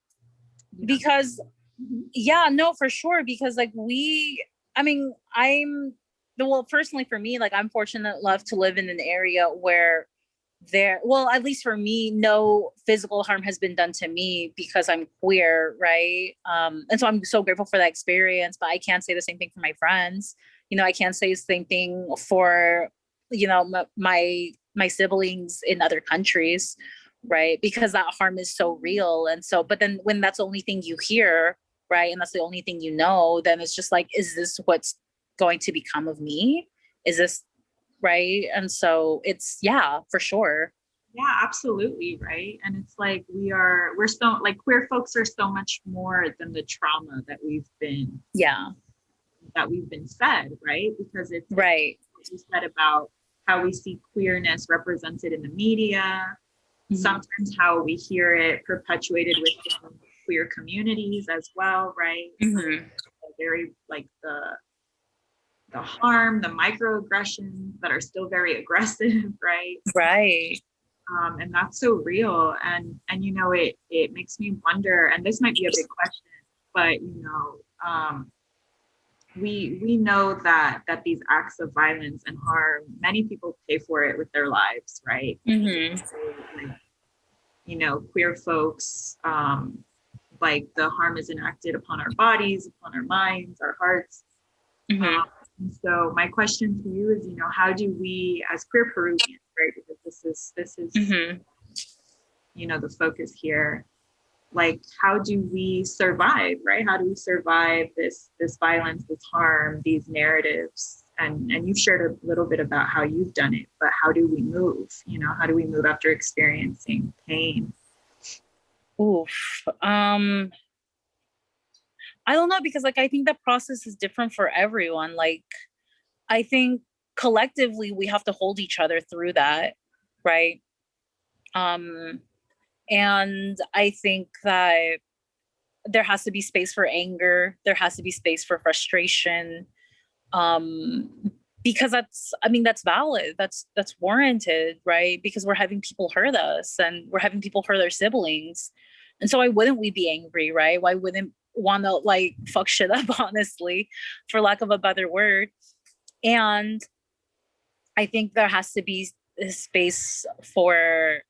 Because no, for sure. Because like personally for me, like I'm fortunate enough to live in an area where at least for me, no physical harm has been done to me because I'm queer, right? And so I'm so grateful for that experience, but I can't say the same thing for my friends. I can't say the same thing for, my siblings in other countries, right? Because that harm is so real. And so, but then when that's the only thing you hear, right, and that's the only thing then it's just like, is this what's going to become of me? Is this right? And so it's for sure. Yeah, absolutely, right. And it's like we're so like queer folks are so much more than the trauma that we've been fed, right? Because it's right. What you said about how we see queerness represented in the media, sometimes how we hear it perpetuated within queer communities as well, right? Very like the harm, the microaggressions that are still very aggressive, right? Right. And that's so real. And it makes me wonder, and this might be a big question, but we know that these acts of violence and harm, many people pay for it with their lives, right? So, queer folks, like the harm is enacted upon our bodies, upon our minds, our hearts. So my question to you is, how do we, as queer Peruvians, right? Because this is, the focus here. Like, how do we survive, right? How do we survive this violence, this harm, these narratives? And you've shared a little bit about how you've done it, but how do we move? How do we move after experiencing pain? Oof. I don't know, because like I think the process is different for everyone. Like I think collectively we have to hold each other through that, right? And I think that there has to be space for anger, there has to be space for frustration, because that's valid, that's warranted, right? Because we're having people hurt us and we're having people hurt their siblings. And so why wouldn't we be angry, right? Why wouldn't want to like fuck shit up, honestly, for lack of a better word? And I think there has to be a space for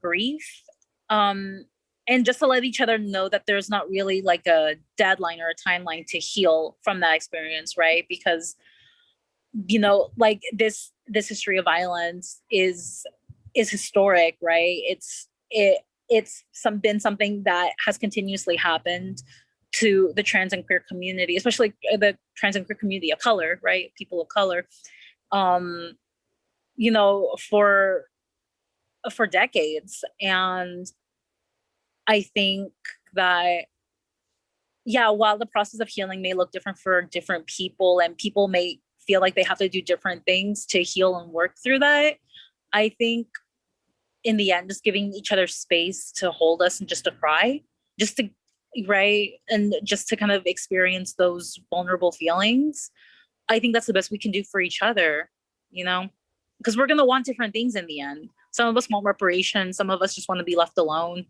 grief, and just to let each other know that there's not really like a deadline or a timeline to heal from that experience, right? Because like this history of violence is historic, right? it's been something that has continuously happened to the trans and queer community, especially the trans and queer community of color, right? People of color, you know, for decades. And I think that, yeah, while the process of healing may look different for different people and people may feel like they have to do different things to heal and work through that, I think in the end, just giving each other space to hold us and just to cry, just to, right, and just to kind of experience those vulnerable feelings, I think that's the best we can do for each other, you know, because we're going to want different things in the end. Some of us want reparation, some of us just want to be left alone.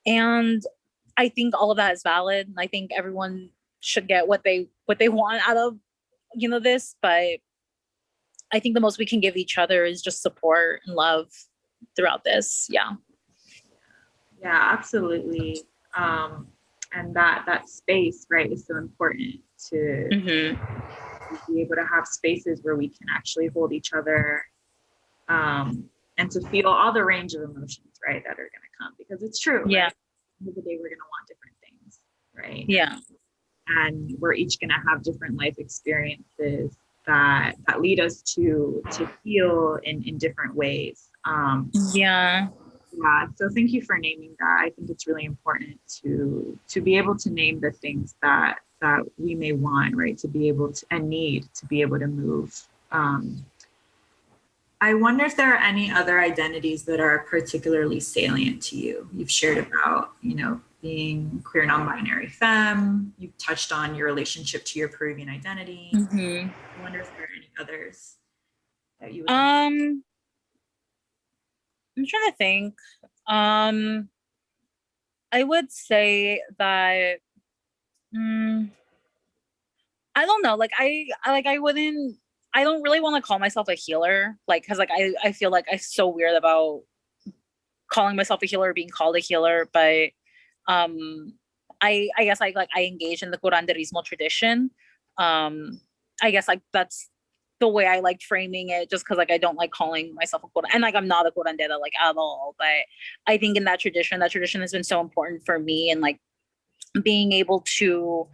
And I think all of that is valid. And I think everyone should get what they want out of, you know, this. But I think the most we can give each other is just support and love throughout this. Yeah. Yeah, absolutely. And that space, right, is so important to be able to have spaces where we can actually hold each other, and to feel all the range of emotions, right, that are going to come, because it's true. Yeah. Right? At the end of the day, we're going to want different things, right? Yeah. And we're each going to have different life experiences that lead us to heal in different ways. Yeah. So thank you for naming that. I think it's really important to be able to name the things that we may want, right, to be able to and need to be able to move. I wonder if there are any other identities that are particularly salient to you. You've shared about, you know, being queer non-binary femme. You've touched on your relationship to your Peruvian identity. I wonder if there are any others that you would I'm trying to think. I would say that I don't know, like I don't really want to call myself a healer, like, because like I feel like I'm so weird about calling myself a healer or being called a healer. But I guess I engage in the curanderismo tradition. I guess like that's the way I like framing it, just because like I don't like calling myself a curandera, and like I'm not a curandera like at all. But I think in that tradition has been so important for me, and like being able to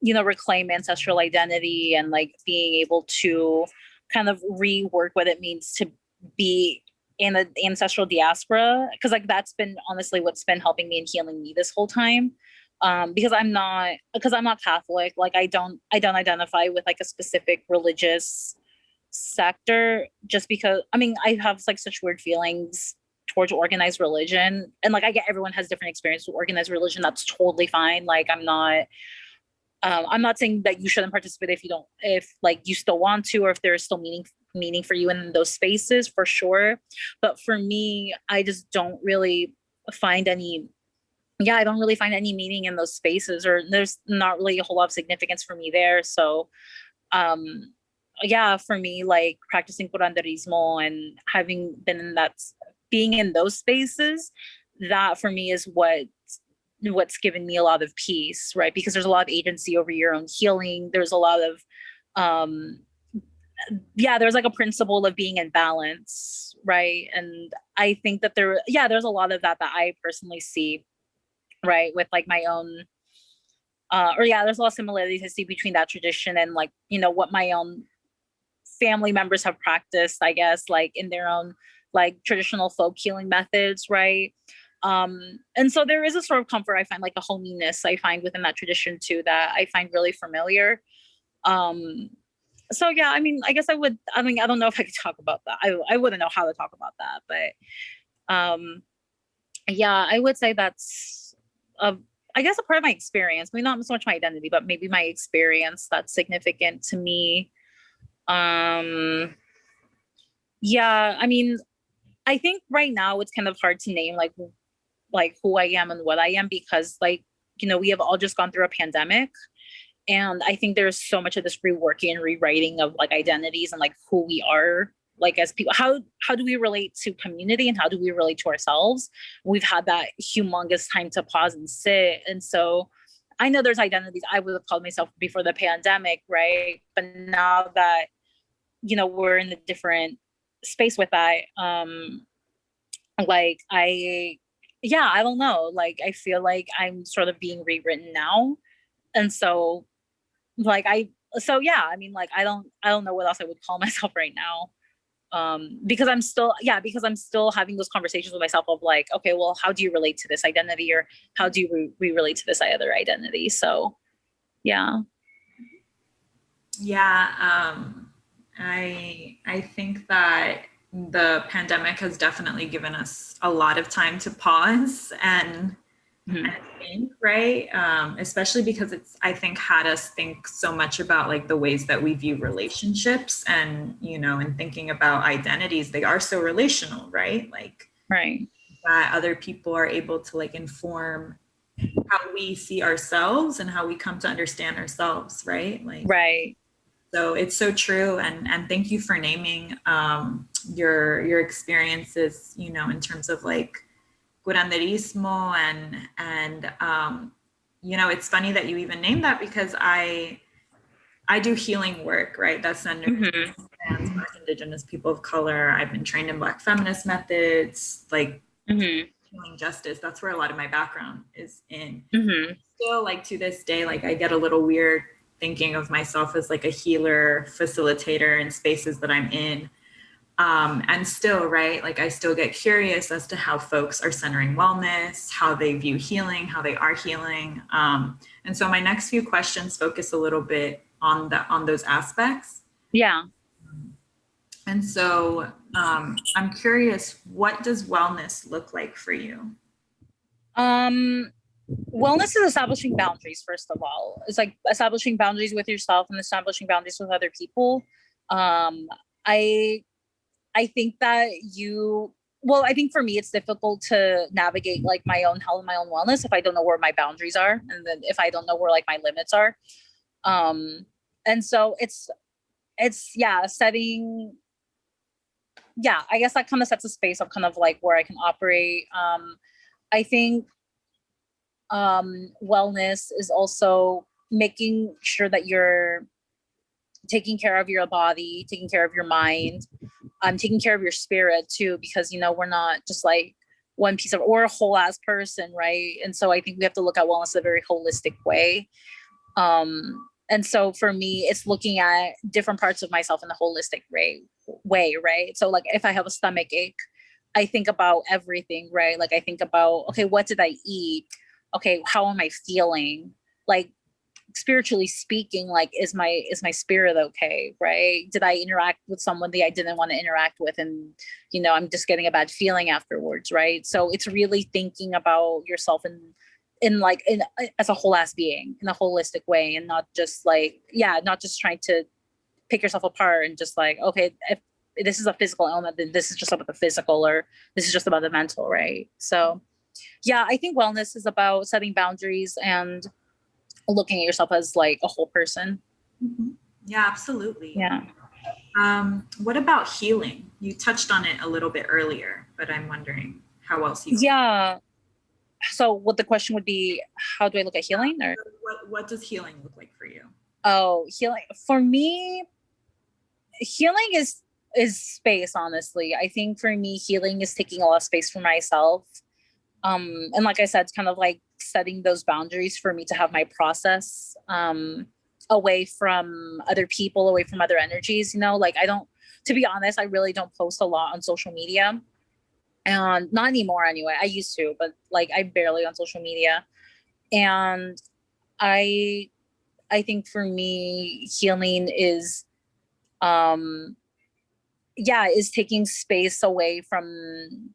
you know, reclaim ancestral identity, and like being able to kind of rework what it means to be in the ancestral diaspora, because like that's been honestly what's been helping me and healing me this whole time. Because I'm not Catholic, like I don't identify with like a specific religious sector, just because I mean I have like such weird feelings towards organized religion, and like I get everyone has different experience with organized religion. That's totally fine. Like I'm not saying that you shouldn't participate if like you still want to, or if there's still meaning for you in those spaces, for sure. But for me, I just don't really find any meaning in those spaces, or there's not really a whole lot of significance for me there. So yeah, for me, like practicing curanderismo and being in those spaces, that for me is what's given me a lot of peace, right? Because there's a lot of agency over your own healing. There's a lot of there's like a principle of being in balance, right? And I think that there's a lot of that I personally see, right, with like my own there's a lot of similarities I see between that tradition and like, you know, what my own family members have practiced, I guess, like in their own like traditional folk healing methods, right? And so there is a sort of comfort I find, like a hominess I find within that tradition too, that I find really familiar. So yeah, I mean, I don't know if I could talk about that. I wouldn't know how to talk about that, but yeah, I would say that's I guess a part of my experience. I mean, not so much my identity, but maybe my experience that's significant to me. Yeah, I mean, I think right now it's kind of hard to name like who I am and what I am, because like, you know, we have all just gone through a pandemic, and I think there's so much of this reworking and rewriting of like identities and like who we are, like as people. How do we relate to community, and how do we relate to ourselves? We've had that humongous time to pause and sit. And so I know there's identities I would have called myself before the pandemic, right? But now that, you know, we're in a different space with that, Like yeah, I don't know. Like I feel like I'm sort of being rewritten now. And so like yeah, I mean, like I don't know what else I would call myself right now. Because I'm still having those conversations with myself of like, okay, well, how do you relate to this identity, or how do you relate to this other identity? So yeah. Yeah, I think that the pandemic has definitely given us a lot of time to pause and Mhm. think, right? Especially because it's, I think, had us think so much about like the ways that we view relationships, and, you know, and thinking about identities, they are so relational, right? Like Right. that other people are able to like inform how we see ourselves and how we come to understand ourselves, right? Like, Right. so it's so true, and thank you for naming your experiences, you know, in terms of like curanderismo and you know, it's funny that you even named that, because I do healing work, right? That's under Hmm. trans, Black, Indigenous, people of color. I've been trained in Black feminist methods, like Hmm. healing justice. That's where a lot of my background is in. Hmm. Still, like to this day, like I get a little weird thinking of myself as like a healer, facilitator in spaces that I'm in. And still, right, like I still get curious as to how folks are centering wellness, how they view healing, how they are healing. And so my next few questions focus a little bit on those aspects. Yeah. And so I'm curious, what does wellness look like for you? Um, Wellness is establishing boundaries, first of all. It's like establishing boundaries with yourself and establishing boundaries with other people. Um, I I think that I think for me, it's difficult to navigate like my own health and my own wellness if I don't know where my boundaries are, and then if I don't know where like my limits are. Um, and so yeah, setting, yeah, I guess that kind of sets a space of kind of like where I can operate. I think wellness is also making sure that you're taking care of your body, taking care of your mind, taking care of your spirit too, because you know we're not just like one piece of, or a whole ass person, right? And so I think we have to look at wellness in a very holistic way. And so for me, it's looking at different parts of myself in a holistic way, right? So like if I have a stomach ache, I think about everything, right? Like I think about, okay, what did I eat? Okay, how am I feeling? Like spiritually speaking, like is my spirit okay, right? Did I interact with someone that I didn't want to interact with, and you know I'm just getting a bad feeling afterwards, right? So it's really thinking about yourself in as a whole ass being in a holistic way, and not just like, yeah, not just trying to pick yourself apart and just like, okay, if this is a physical element, then this is just about the physical, or this is just about the mental, right? So yeah, I think wellness is about setting boundaries and looking at yourself as like a whole person. Mhm. Yeah, absolutely. Yeah. What about healing? You touched on it a little bit earlier, but I'm wondering how else you. Yeah. So what the question would be, how do I look at healing, or What does healing look like for you? oh, healing for me, healing is space, honestly. I think for me, healing is taking a lot of space for myself. And like I said, it's kind of like setting those boundaries for me to have my process away from other people, away from other energies, you know, like I don't, to be honest, I really don't post a lot on social media. And not anymore anyway. I used to, but like I'm barely on social media. And I I think for me, healing is um yeah, is taking space away from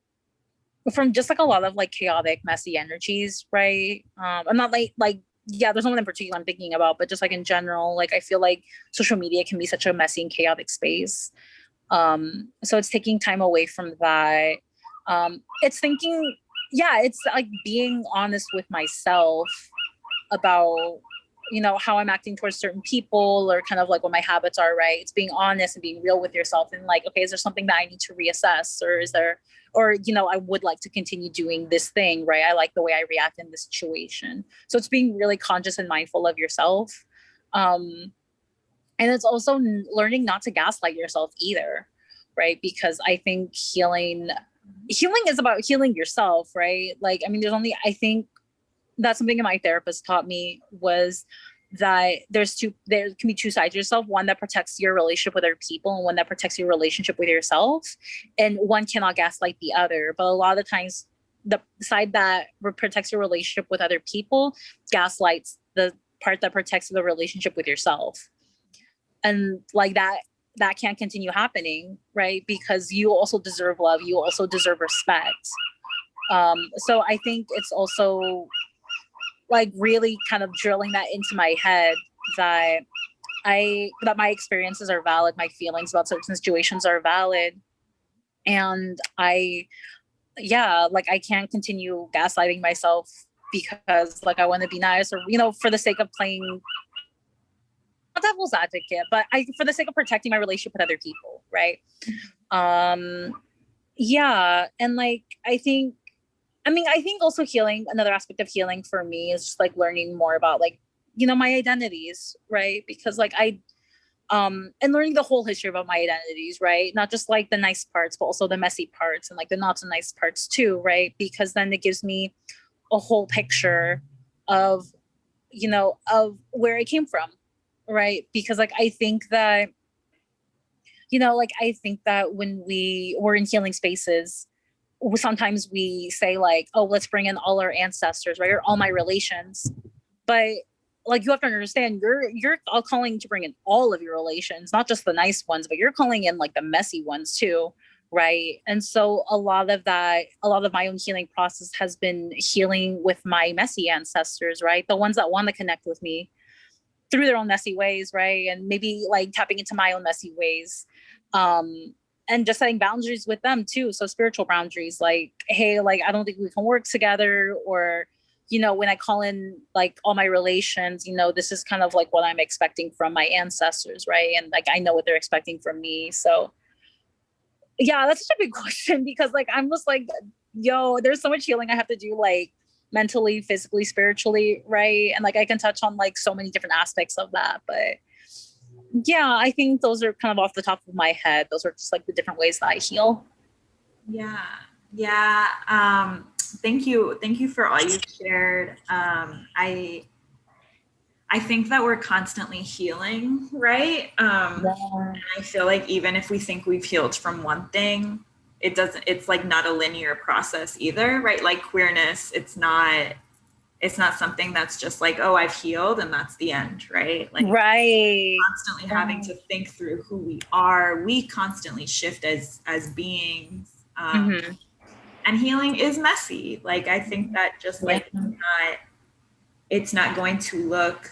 just like a lot of like chaotic, messy energies, right? I'm not like yeah, there's no one in particular I'm thinking about, but just like in general, like I feel like social media can be such a messy and chaotic space. So it's taking time away from that. It's thinking, yeah, it's like being honest with myself about, you know, how I'm acting towards certain people, or kind of like what my habits are, right? It's being honest and being real with yourself, and like, okay, is there something that I need to reassess, or is there, or you know, I would like to continue doing this thing, right? I like the way I react in this situation. So it's being really conscious and mindful of yourself. um and it's also learning not to gaslight yourself either, right? Because I think healing healing is about healing yourself, right? Like, I mean, I think that's something that my therapist taught me, was that there can be two sides to yourself, one that protects your relationship with other people and one that protects your relationship with yourself. And one cannot gaslight the other. But a lot of the times the side that protects your relationship with other people gaslights the part that protects the relationship with yourself. And like that can't continue happening, right? Because you also deserve love, you also deserve respect. So I think it's also like really kind of drilling that into my head, that that my experiences are valid, my feelings about certain situations are valid. And like I can't continue gaslighting myself because like I want to be nice, or for the sake of playing not devil's advocate, but for the sake of protecting my relationship with other people, right? Yeah. And like I think also healing, another aspect of healing for me is just like learning more about like, my identities, right? Because like and learning the whole history about my identities, right? Not just like the nice parts, but also the messy parts and like the not so nice parts too, right? Because then it gives me a whole picture of, of where I came from, right? Because like I think that, when we were in healing spaces, sometimes we say like, oh, let's bring in all our ancestors, right? Or all my relations. But like, you have to understand, you're all calling to bring in all of your relations, not just the nice ones, but you're calling in like the messy ones too, right? And so a lot of my own healing process has been healing with my messy ancestors, right? The ones that want to connect with me through their own messy ways, right? And maybe like tapping into my own messy ways. And just setting boundaries with them too. So spiritual boundaries, like, hey, like, I don't think we can work together, or, when I call in like all my relations, this is kind of like what I'm expecting from my ancestors, right? And like, I know what they're expecting from me. So yeah, that's such a big question, because like, I'm just like, yo, there's so much healing I have to do, like mentally, physically, spiritually, right? And like, I can touch on like so many different aspects of that, but yeah, I think those are kind of off the top of my head. Those are just like the different ways that I heal. Yeah. Yeah. Thank you. Thank you for all you've shared. I think that we're constantly healing, right? Yeah. And I feel like even if we think we've healed from one thing, it's like not a linear process either, right? Like queerness, it's not something that's just like, oh, I've healed and that's the end, right? Like Right. constantly having to think through who we are. We constantly shift as beings. Mm-hmm. And healing is messy. Like I think that just like it's not going to look,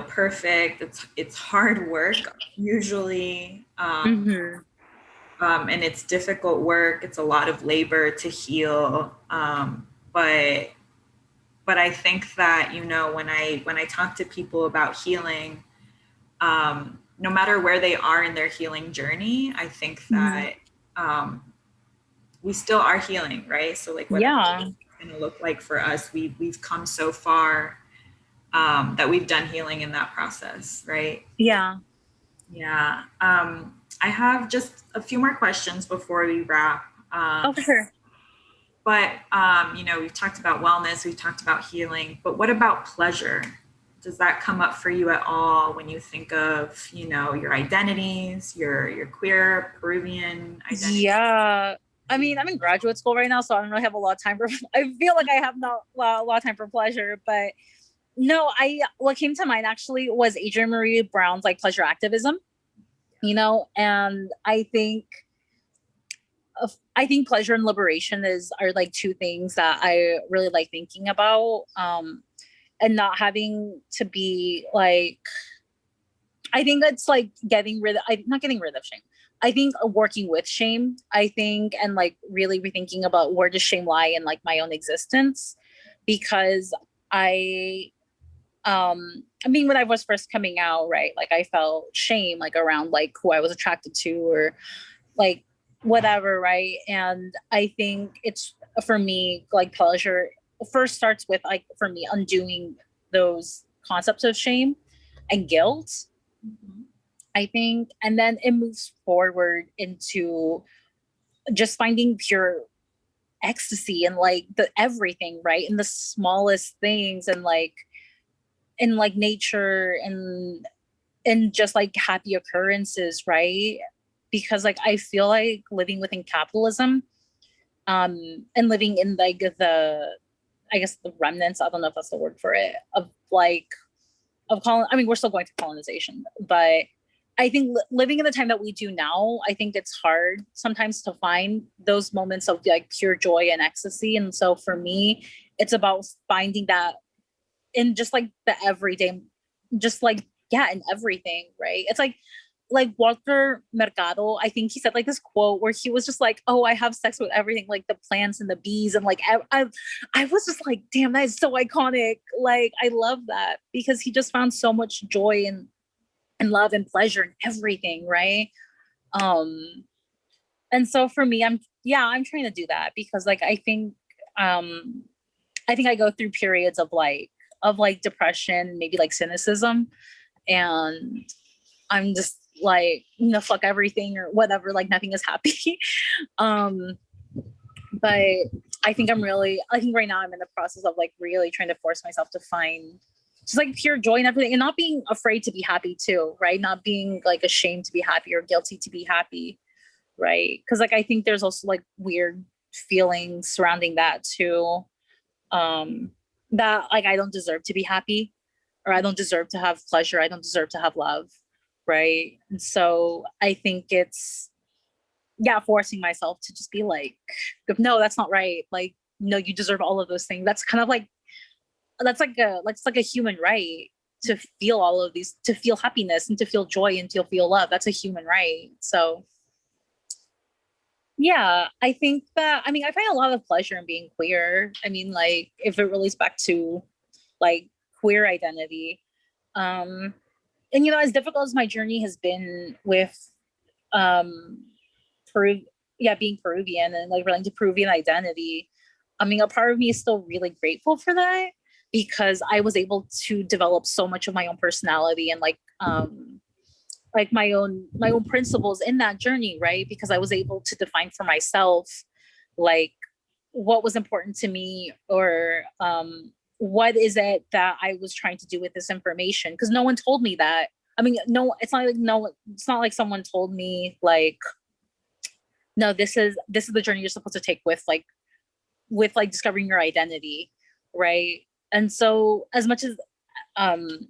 perfect. It's hard work usually. Mm-hmm. And it's difficult work. It's a lot of labor to heal. But I think that, when I talk to people about healing, no matter where they are in their healing journey, I think that we still are healing, right? So like whatever it's going to look like for us, we've come so far, that we've done healing in that process, right? Yeah. Yeah. I have just a few more questions before we wrap. Oh, for sure. But, we've talked about wellness, we've talked about healing, but what about pleasure? Does that come up for you at all when you think of, your identities, your queer Peruvian identity? Yeah. I mean, I'm in graduate school right now, so I don't really have a lot of time for, I feel like I have not a lot of time for pleasure, but no, what came to mind actually was Adrienne Marie Brown's like pleasure activism, and I think pleasure and liberation are like two things that I really like thinking about, and not having to be like, I think that's like not getting rid of shame. I think working with shame, I think, and like really rethinking about where does shame lie in like my own existence, because I mean, when I was first coming out, right, like I felt shame like around like who I was attracted to, or like whatever, right? And I think it's, for me, like pleasure first starts with like, for me, undoing those concepts of shame and guilt, I think, and then it moves forward into just finding pure ecstasy and like the everything, right? In the smallest things, and like in like nature and just like happy occurrences, right? Because like I feel like living within capitalism, and living in like the, I guess the remnants, I don't know if that's the word for it, of like I mean, we're still going through colonization, but I think living in the time that we do now, I think it's hard sometimes to find those moments of like pure joy and ecstasy. And so for me, it's about finding that in just like the everyday, just like, yeah, in everything, right? It's like Walter Mercado, I think he said like this quote where he was just like, "Oh, I have sex with everything, like the plants and the bees," and like I was just like, "Damn, that is so iconic!" Like I love that because he just found so much joy and love and pleasure in everything, right? Um, and so for me, I'm trying to do that because like um I think I go through periods of like depression, maybe like cynicism, and I'm just like, fuck everything or whatever, like nothing is happy. um, but I think right now I'm in the process of like really trying to force myself to find just like pure joy and everything and not being afraid to be happy too, right? Not being like ashamed to be happy or guilty to be happy, right? Because like I think there's also like weird feelings surrounding that too. Um, that like I don't deserve to be happy or I don't deserve to have pleasure. I don't deserve to have love. Right. And so I think it's, yeah, forcing myself to just be like, no, that's not right. Like, no, you deserve all of those things. That's kind of like, that's like a human right to feel all of these, to feel happiness and to feel joy and to feel love. That's a human right. So yeah, I think that, I mean, I find a lot of pleasure in being queer. I mean, like if it relates back to like queer identity, um, and as difficult as my journey has been with um Peru, yeah, being Peruvian and like relating to Peruvian identity, I mean, a part of me is still really grateful for that because I was able to develop so much of my own personality and like my own principles in that journey, right? Because I was able to define for myself like what was important to me or what is it that I was trying to do with this information because no one told me that. I mean, no, it's not like someone told me like, no, this is the journey you're supposed to take with like discovering your identity, right? And so um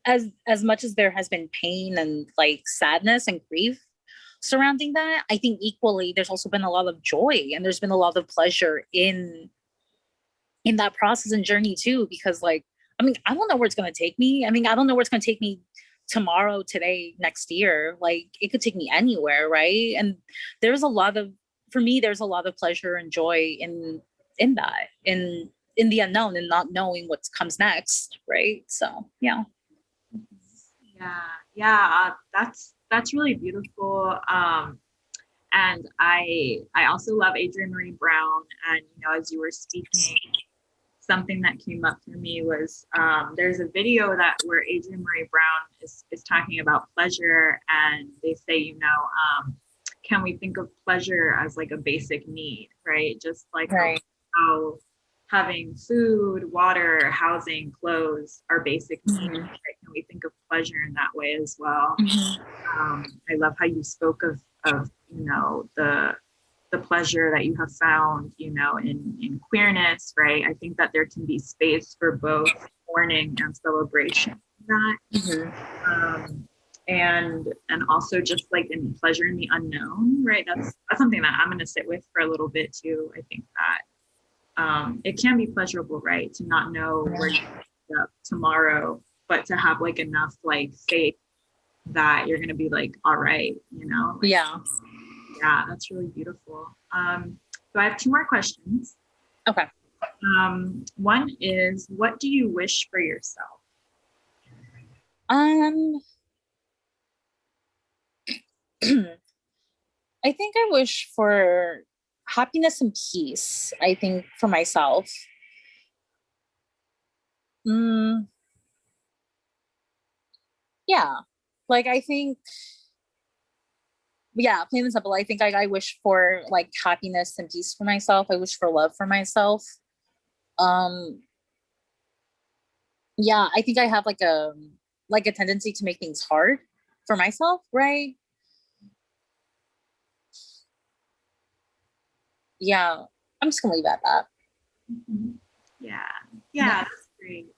as much as there has been pain and like sadness and grief surrounding that, I think equally there's also been a lot of joy and there's been a lot of pleasure in that process and journey too because like I mean I don't know where it's going to take me. I mean I don't know where it's going to take me tomorrow, today, next year. Like it could take me anywhere, right? And there's a lot of for me there's a lot of pleasure and joy in that in the unknown and not knowing what comes next, right? So yeah. Yeah, yeah, that's really beautiful. And I also love Adrienne Marie Brown. And as you were speaking, something that came up for me was there's a video that where Adrienne Marie Brown is talking about pleasure, and they say, can we think of pleasure as like a basic need, right? Just like Right. how having food, water, housing, clothes are basic needs. Mhm. Right? Can we think of pleasure in that way as well? Mhm. I love how you spoke of the pleasure that you have found, in queerness, right? I think that there can be space for both mourning and celebration in that. Mhm. And also just like in pleasure in the unknown, right? That's something that I'm going to sit with for a little bit too. I think that it can be pleasurable, right? To not know where you end up tomorrow, but to have like enough like faith that you're going to be like, all right, like, Yeah. yeah, that's really beautiful. So I have two more questions. Okay. One is, what do you wish for yourself? Um, I think I wish for happiness and peace. I think for myself. Mm, yeah. Like I think yeah, plain and simple. I think I wish for like happiness and peace for myself. I wish for love for myself. Yeah, I think I have like a tendency to make things hard for myself, right? Yeah, I'm just gonna leave it at that. Mhm. Yeah, yeah, that's great.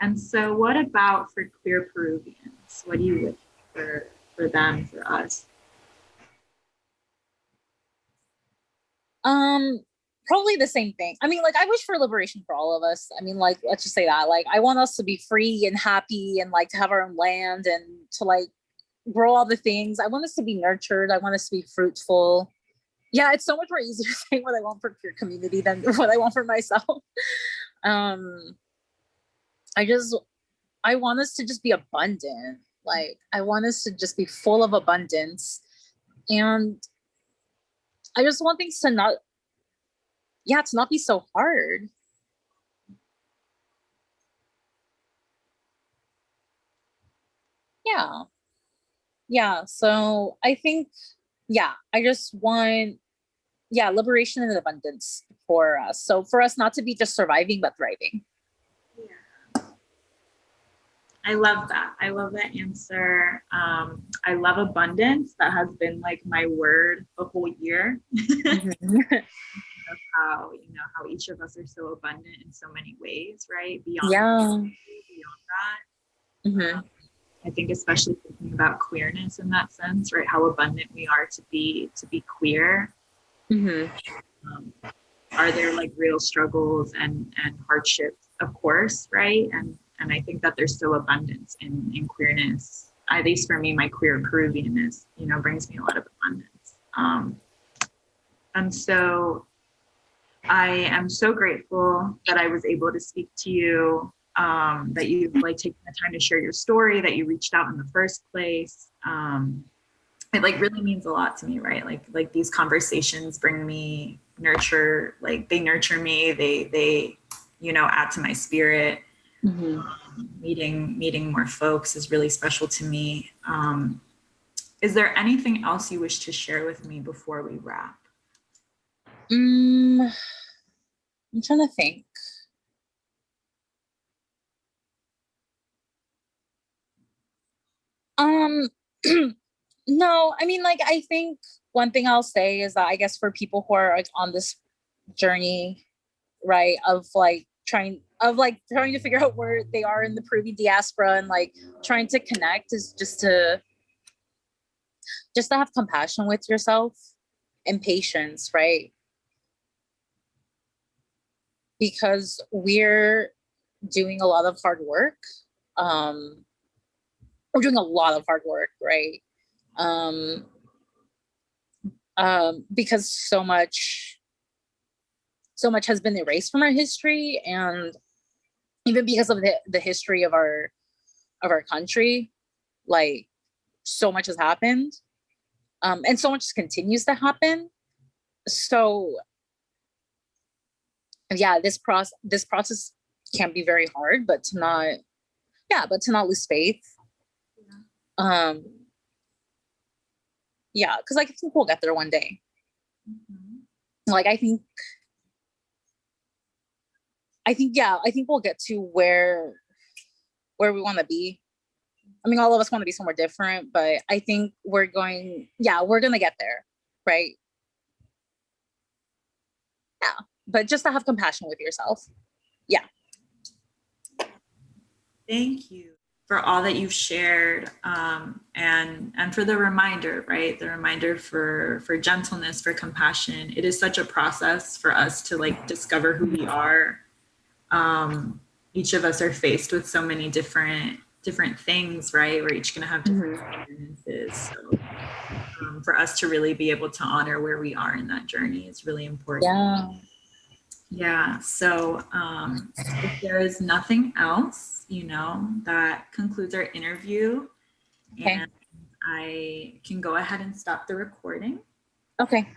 And so what about for queer Peruvians? What do you wish for them, for us? Um, Probably the same thing. I mean, like, I wish for liberation for all of us. I mean, like, let's just say that. Like, I want us to be free and happy and like to have our own land and to like grow all the things. I want us to be nurtured. I want us to be fruitful. Yeah, it's so much more easier saying what I want for your community than what I want for myself. Um, I just I want us to just be abundant. Like I want us to just be full of abundance. And I just want things to not, yeah, to not be so hard. Yeah. Yeah. So I think, yeah, I just want, yeah, liberation and abundance for us. So for us not to be just surviving, but thriving. Yeah. I love that. I love that answer. I love abundance. That has been like my word the whole year. Mhm. Of how, you know, how each of us are so abundant in so many ways, right? Beyond Yeah. beyond that. Mm-hmm. I think especially thinking about queerness in that sense, right? How abundant we are to be queer. Mm-hmm. Um, are there like real struggles and hardships? Of course, right? And I think that there's still abundance in queerness. At least for me, my queer Peruvianness, you know, brings me a lot of abundance. And so I am so grateful that I was able to speak to you, that you've like taken the time to share your story, that you reached out in the first place. It like really means a lot to me, right? Like these conversations bring me nurture, like they nurture me, they you know, add to my spirit. Mm-hmm. Meeting more folks is really special to me. Is there anything else you wish to share with me before we wrap? I'm trying to think. Um, no, I mean, like, I think one thing I'll say is that I guess for people who are like on this journey, right, of trying to figure out where they are in the Peruvian diaspora and like trying to connect is just to have compassion with yourself and patience, right? Because we're doing a lot of hard work. Um, we're doing a lot of hard work, right? Um, because so much has been erased from our history, and even because of the history of our country, like so much has happened, and so much continues to happen. So yeah, this process can be very hard, but to not lose faith. um yeah, because like I think we'll get there one day. Mhm. Like I think we'll get to where we want to be. I mean, all of us want to be somewhere different, but I think we're gonna get there, right? Yeah, but just to have compassion with yourself. Yeah. Thank you for all that you've shared, and for the reminder, right? The reminder for gentleness, for compassion. It is such a process for us to like discover who we are. Each of us are faced with so many different things, right? We're each going to have different experiences. So for us to really be able to honor where we are in that journey is really important. Yeah. Yeah. So if there is nothing else, you know, that concludes our interview, Okay. and I can go ahead and stop the recording. Okay.